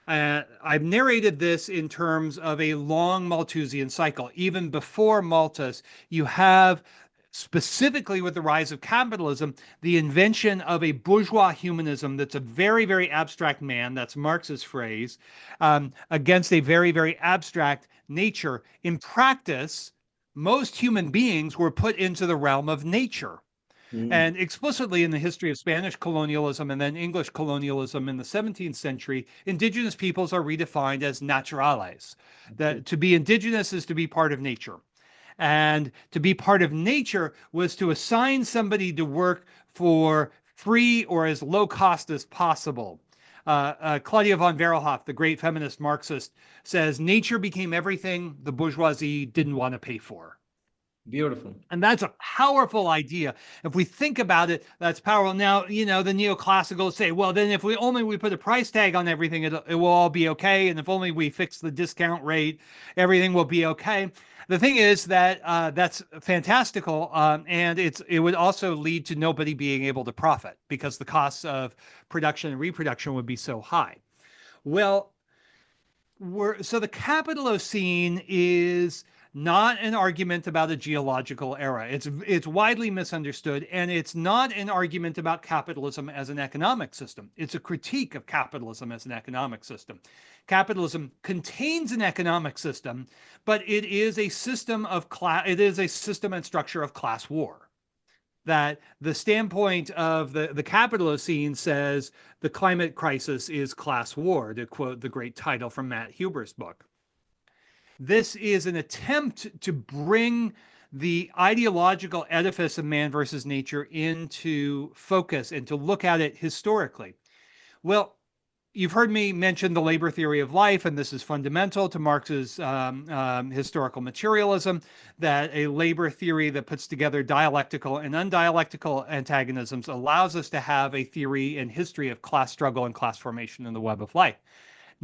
I've narrated this in terms of a long Malthusian cycle. Even before Malthus, you have, specifically with the rise of capitalism, the invention of a bourgeois humanism that's a very, very abstract man, that's Marx's phrase, against a very, very abstract nature. In practice, most human beings were put into the realm of nature. And explicitly in the history of Spanish colonialism and then English colonialism in the 17th century, indigenous peoples are redefined as naturales. That to be indigenous is to be part of nature. And to be part of nature was to assign somebody to work for free or as low cost as possible. Claudia von Wehrhoff, the great feminist Marxist, says nature became everything the bourgeoisie didn't want to pay for. Beautiful. And that's a powerful idea. If we think about it, that's powerful. Now, the neoclassicals say, well, then if we put a price tag on everything, it will all be okay. And if only we fix the discount rate, everything will be okay. The thing is that that's fantastical, and it would also lead to nobody being able to profit because the costs of production and reproduction would be so high. Well, so the Capitalocene is not an argument about a geological era. It's widely misunderstood, and it's not an argument about capitalism as an economic system. It's a critique of capitalism as an economic system. Capitalism contains an economic system, but it is a system of it is a system and structure of class war. That the standpoint of the Capitalocene says the climate crisis is class war, to quote the great title from Matt Huber's book. This is an attempt to bring the ideological edifice of man versus nature into focus and to look at it historically. Well, you've heard me mention the labor theory of life, and this is fundamental to Marx's historical materialism, that a labor theory that puts together dialectical and undialectical antagonisms allows us to have a theory and history of class struggle and class formation in the web of life.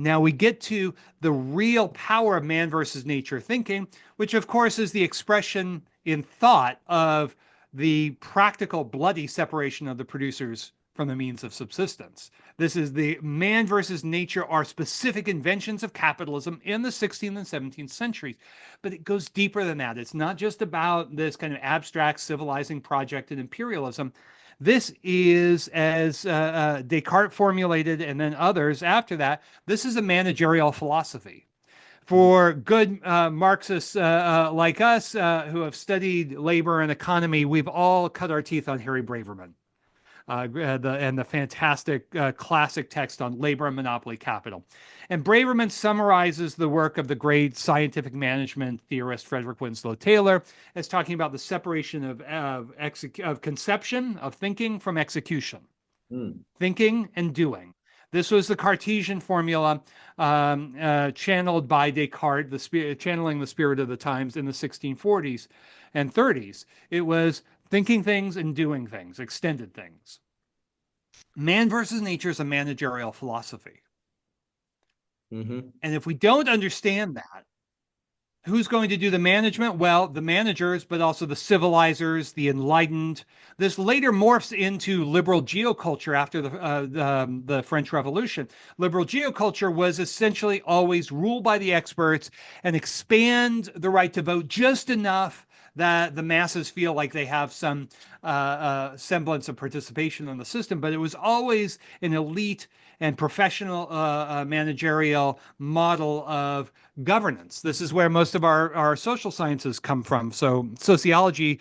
Now we get to the real power of man versus nature thinking, which of course is the expression in thought of the practical bloody separation of the producers from the means of subsistence. This is the man versus nature are specific inventions of capitalism in the 16th and 17th centuries. But it goes deeper than that. It's not just about this kind of abstract civilizing project and imperialism. This is, as Descartes formulated and then others after that, this is a managerial philosophy. For good Marxists like us who have studied labor and economy, we've all cut our teeth on Harry Braverman. And the fantastic classic text on labor and monopoly capital. And Braverman summarizes the work of the great scientific management theorist Frederick Winslow Taylor as talking about the separation of conception, of thinking from execution. Thinking and doing. This was the Cartesian formula channeled by Descartes, channeling the spirit of the times in the 1640s and 30s. It was thinking things and doing things, extended things. Man versus nature is a managerial philosophy. And if we don't understand that, who's going to do the management? Well, the managers, but also the civilizers, the enlightened. This later morphs into liberal geoculture after the French Revolution. Liberal geoculture was essentially always ruled by the experts and expand the right to vote just enough that the masses feel like they have some semblance of participation in the system, but it was always an elite and professional managerial model of governance. This is where most of our social sciences come from. So sociology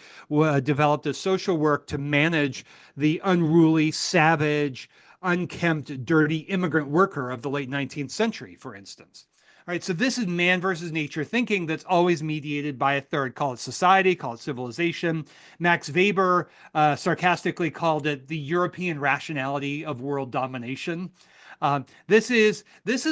developed a social work to manage the unruly, savage, unkempt, dirty immigrant worker of the late 19th century, for instance. All right, so this is man versus nature thinking that's always mediated by a third. Call it society, call it civilization. Max Weber sarcastically called it the European rationality of world domination. This is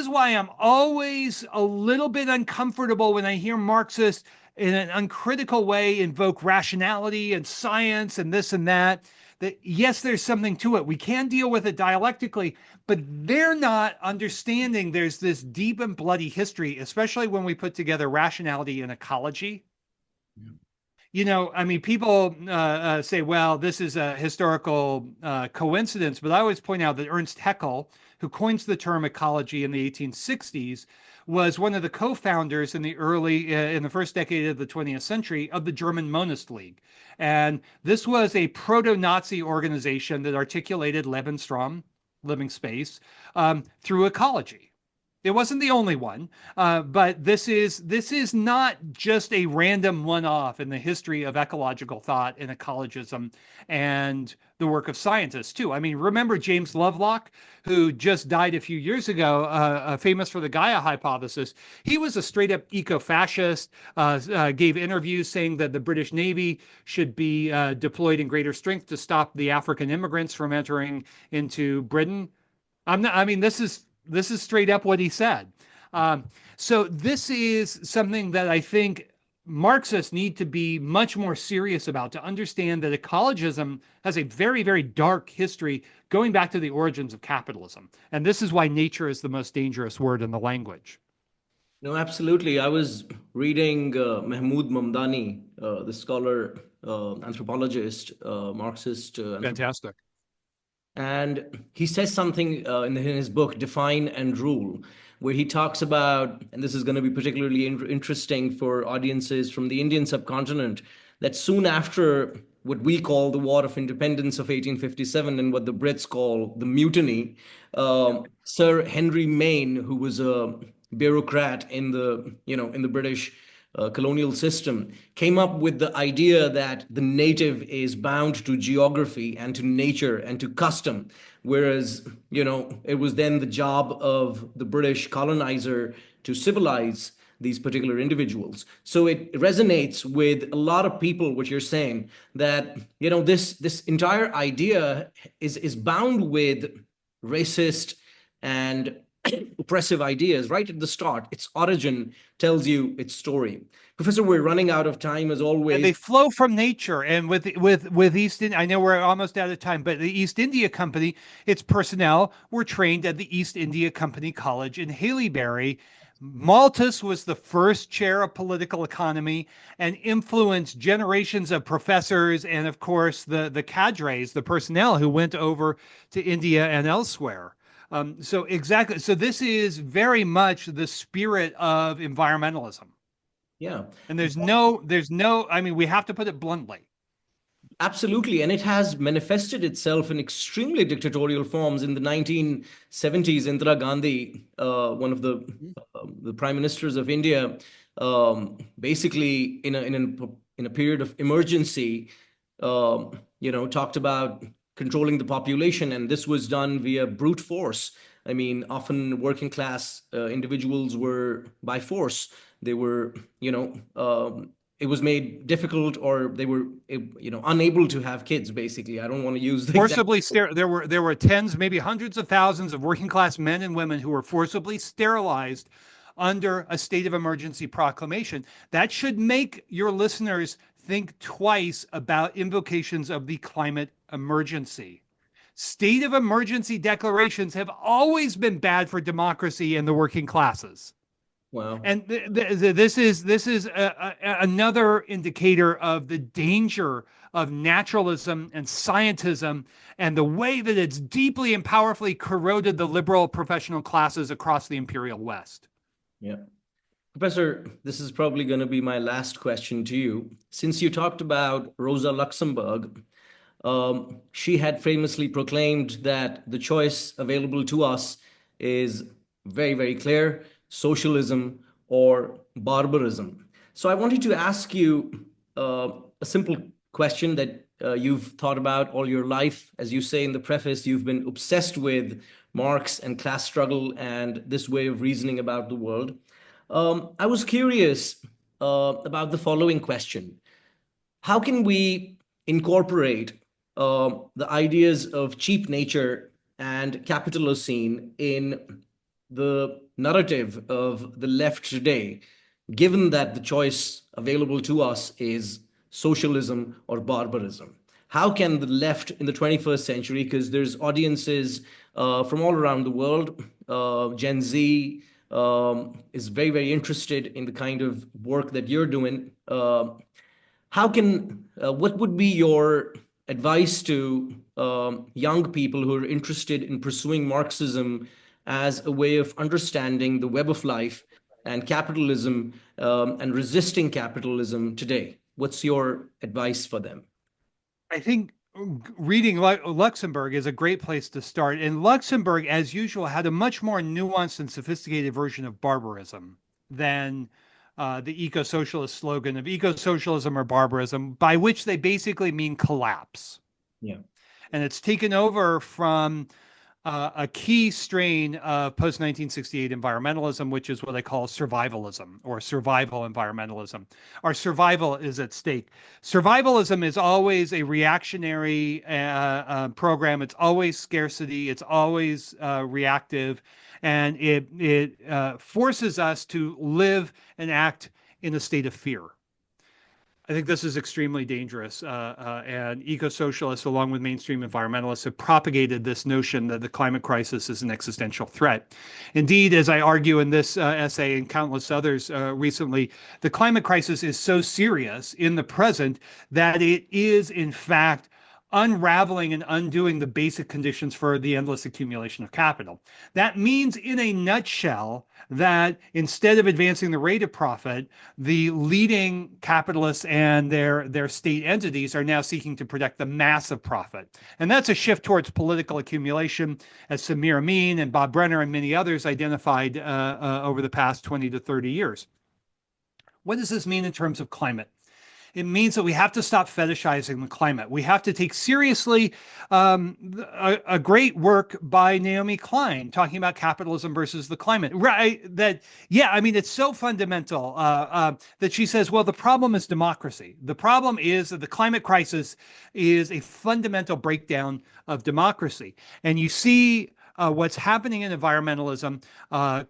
why I'm always a little bit uncomfortable when I hear Marxists in an uncritical way invoke rationality and science and this and that. That yes, there's something to it. We can deal with it dialectically, but they're not understanding there's this deep and bloody history, especially when we put together rationality and ecology. I mean, people say, well, this is a historical coincidence, but I always point out that Ernst Haeckel, who coins the term ecology in the 1860s, was one of the co-founders in the first decade of the 20th century of the German Monist League. And this was a proto-Nazi organization that articulated Lebensraum, living space, through ecology. It wasn't the only one, but this is not just a random one-off in the history of ecological thought and ecologism and the work of scientists too. I mean, remember James Lovelock, who just died a few years ago, famous for the Gaia hypothesis. He was a straight-up eco-fascist. Gave interviews saying that the British Navy should be deployed in greater strength to stop the African immigrants from entering into Britain. I'm not, I mean, this is straight up what he said. Um, so this is something that I think Marxists need to be much more serious about to understand that ecologism has a very, very dark history going back to the origins of capitalism. And this is why nature is the most dangerous word in the language. No, absolutely. I was reading Mahmoud Mamdani, the scholar, anthropologist, Marxist, Fantastic. and he says something in his book, Define and Rule, where he talks about, and this is going to be particularly interesting for audiences from the Indian subcontinent, that soon after what we call the War of Independence of 1857 and what the Brits call the Mutiny, Sir Henry Maine, who was a bureaucrat in the British colonial system, came up with the idea that the native is bound to geography and to nature and to custom, whereas it was then the job of the British colonizer to civilize these particular individuals. So it resonates with a lot of people what you're saying, that this entire idea is bound with racist and oppressive ideas right at the start. Its origin tells you its story. Professor, we're running out of time as And always. they flow from nature. And with East India, I know we're almost out of time, but the East India Company, its personnel were trained at the East India Company College in Haileybury. Malthus was the first chair of political economy and influenced generations of professors and, of course, the cadres, the personnel who went over to India and elsewhere. So exactly. So this is very much the spirit of environmentalism. Yeah. And I mean, we have to put it bluntly. Absolutely. And it has manifested itself in extremely dictatorial forms. In the 1970s, Indira Gandhi, one of the prime ministers of India, basically in a period of emergency, talked about controlling the population. And this was done via brute force. I mean, often working class individuals were by force. They were, it was made difficult, or they were unable to have kids, basically. I don't want to use the Forcibly there were tens, maybe hundreds of thousands of working class men and women who were forcibly sterilized under a state of emergency proclamation. That should make your listeners think twice about invocations of the climate emergency. State of emergency declarations have always been bad for democracy and the working classes. Wow. And this is another indicator of the danger of naturalism and scientism and the way that it's deeply and powerfully corroded the liberal professional classes across the imperial West. Yeah. Professor, this is probably going to be my last question to you. Since you talked about Rosa Luxemburg, she had famously proclaimed that the choice available to us is very, very clear: socialism or barbarism. So I wanted to ask you a simple question that you've thought about all your life. As you say in the preface, you've been obsessed with Marx and class struggle and this way of reasoning about the world. I was curious about the following question. How can we incorporate the ideas of cheap nature and Capitalocene in the narrative of the left today, given that the choice available to us is socialism or barbarism? How can the left in the 21st century, because there's audiences from all around the world, Gen Z is very, very interested in the kind of work that you're doing. What would be your advice to young people who are interested in pursuing Marxism as a way of understanding the web of life and capitalism and resisting capitalism today? What's your advice for them? I think reading Luxemburg is a great place to start. And Luxemburg, as usual, had a much more nuanced and sophisticated version of barbarism than the eco-socialist slogan of eco-socialism or barbarism, by which they basically mean collapse. Yeah. And it's taken over from a key strain of post-1968 environmentalism, which is what I call survivalism or survival environmentalism. Our survival is at stake. Survivalism is always a reactionary program. It's always scarcity. It's always reactive. And it forces us to live and act in a state of fear. I think this is extremely dangerous, and eco-socialists, along with mainstream environmentalists, have propagated this notion that the climate crisis is an existential threat. Indeed, as I argue in this essay and countless others recently, the climate crisis is so serious in the present that it is, in fact, unraveling and undoing the basic conditions for the endless accumulation of capital. That means, in a nutshell, that instead of advancing the rate of profit, the leading capitalists and their state entities are now seeking to protect the mass of profit. And that's a shift towards political accumulation, as Samir Amin and Bob Brenner and many others identified over the past 20 to 30 years. What does this mean in terms of climate? It means that we have to stop fetishizing the climate. We have to take seriously a great work by Naomi Klein talking about capitalism versus the climate. Right? It's so fundamental that she says, well, the problem is democracy. The problem is that the climate crisis is a fundamental breakdown of democracy. And you see what's happening in environmentalism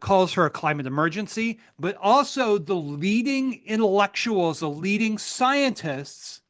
calls for a climate emergency, but also the leading intellectuals, the leading scientists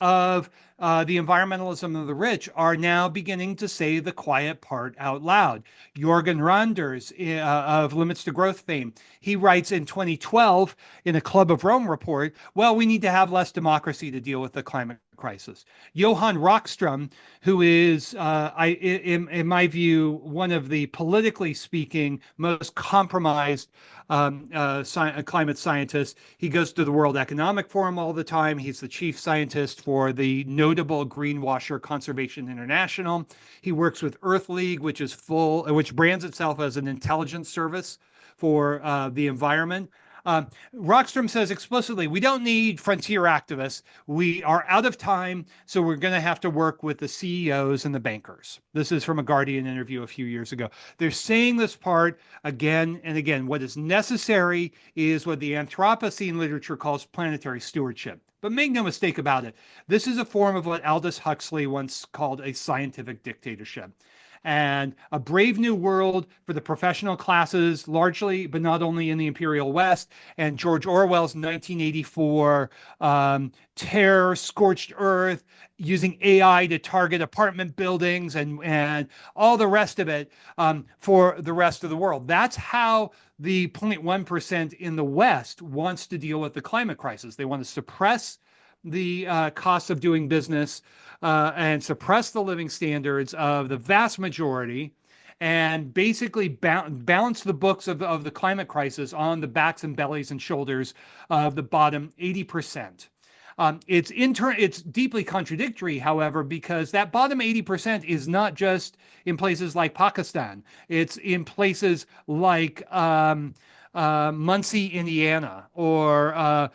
of the environmentalism of the rich are now beginning to say the quiet part out loud. Jorgen Randers of Limits to Growth fame, he writes in 2012 in a Club of Rome report, well, we need to have less democracy to deal with the climate crisis. Johan Rockström, who is, in my view, one of the politically speaking most compromised climate scientists. He goes to the World Economic Forum all the time. He's the chief scientist for the notable greenwasher Conservation International. He works with Earth League, which brands itself as an intelligence service for the environment. Rockström says explicitly, we don't need frontier activists. We are out of time, so we're going to have to work with the CEOs and the bankers. This is from a Guardian interview a few years ago. They're saying this part again and again. What is necessary is what the Anthropocene literature calls planetary stewardship. But make no mistake about it. This is a form of what Aldous Huxley once called a scientific dictatorship. And a brave new world for the professional classes, largely, but not only in the Imperial West, and George Orwell's 1984 terror, scorched earth, using AI to target apartment buildings and all the rest of it for the rest of the world. That's how the 0.1% in the West wants to deal with the climate crisis. They want to suppress the cost of doing business and suppress the living standards of the vast majority and basically balance the books of the climate crisis on the backs and bellies and shoulders of the bottom 80%. It's deeply contradictory, however, because that bottom 80% is not just in places like Pakistan. It's in places like Muncie, Indiana, or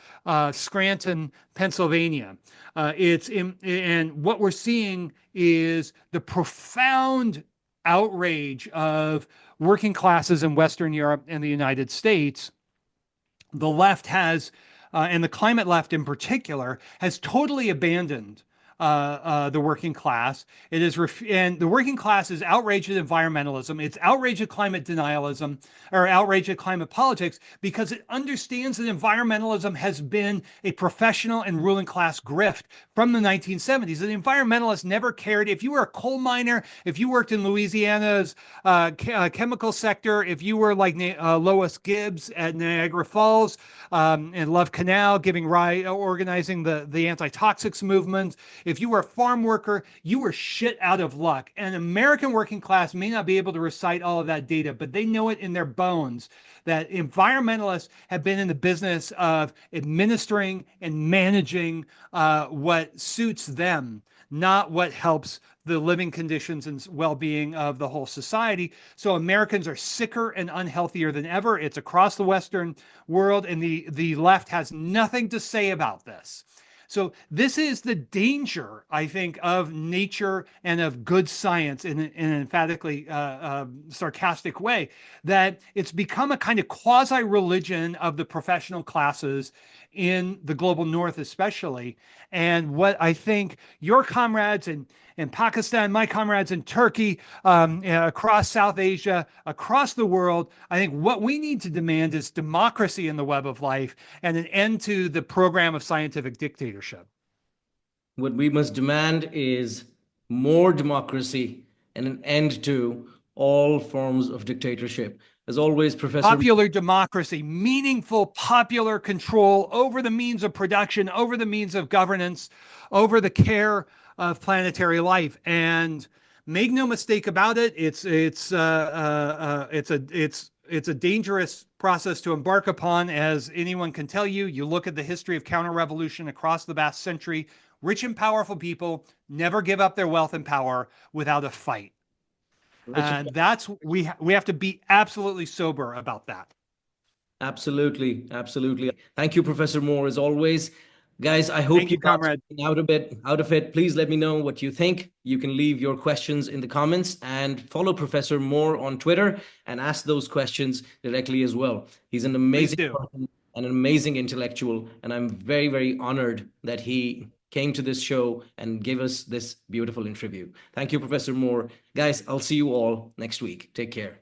Scranton, Pennsylvania. And what we're seeing is the profound outrage of working classes in Western Europe and the United States. The left has, and the climate left in particular, has totally abandoned the working class. And the working class is outraged at environmentalism. It's outraged at climate denialism or outraged at climate politics because it understands that environmentalism has been a professional and ruling class grift from the 1970s. The environmentalists never cared. If you were a coal miner, if you worked in Louisiana's chemical sector, if you were like Lois Gibbs at Niagara Falls and Love Canal, organizing the anti-toxics movement, if you were a farm worker, you were shit out of luck. And American working class may not be able to recite all of that data, but they know it in their bones that environmentalists have been in the business of administering and managing what suits them, not what helps the living conditions and well-being of the whole society. So Americans are sicker and unhealthier than ever. It's across the Western world, and the left has nothing to say about this. So this is the danger, I think, of nature and of good science in an emphatically sarcastic way, that it's become a kind of quasi-religion of the professional classes in the global north especially. And what I think your comrades in Pakistan, my comrades in Turkey, across South Asia, across the world, I think what we need to demand is democracy in the web of life and an end to the program of scientific dictatorship. What we must demand is more democracy and an end to all forms of dictatorship. As always, Professor. Popular democracy, meaningful popular control over the means of production, over the means of governance, over the care of planetary life. And make no mistake about it, it's a dangerous process to embark upon, as anyone can tell you. You look at the history of counter-revolution across the vast century. Rich and powerful people never give up their wealth and power without a fight. And that's we have to be absolutely sober about that. Absolutely, absolutely. Thank you, Professor Moore, as always. Guys, I hope you got something out of it. Please let me know what you think. You can leave your questions in the comments and follow Professor Moore on Twitter and ask those questions directly as well. He's an amazing person and an amazing intellectual, and I'm very, very honored that he came to this show and gave us this beautiful interview. Thank you, Professor Moore. Guys, I'll see you all next week. Take care.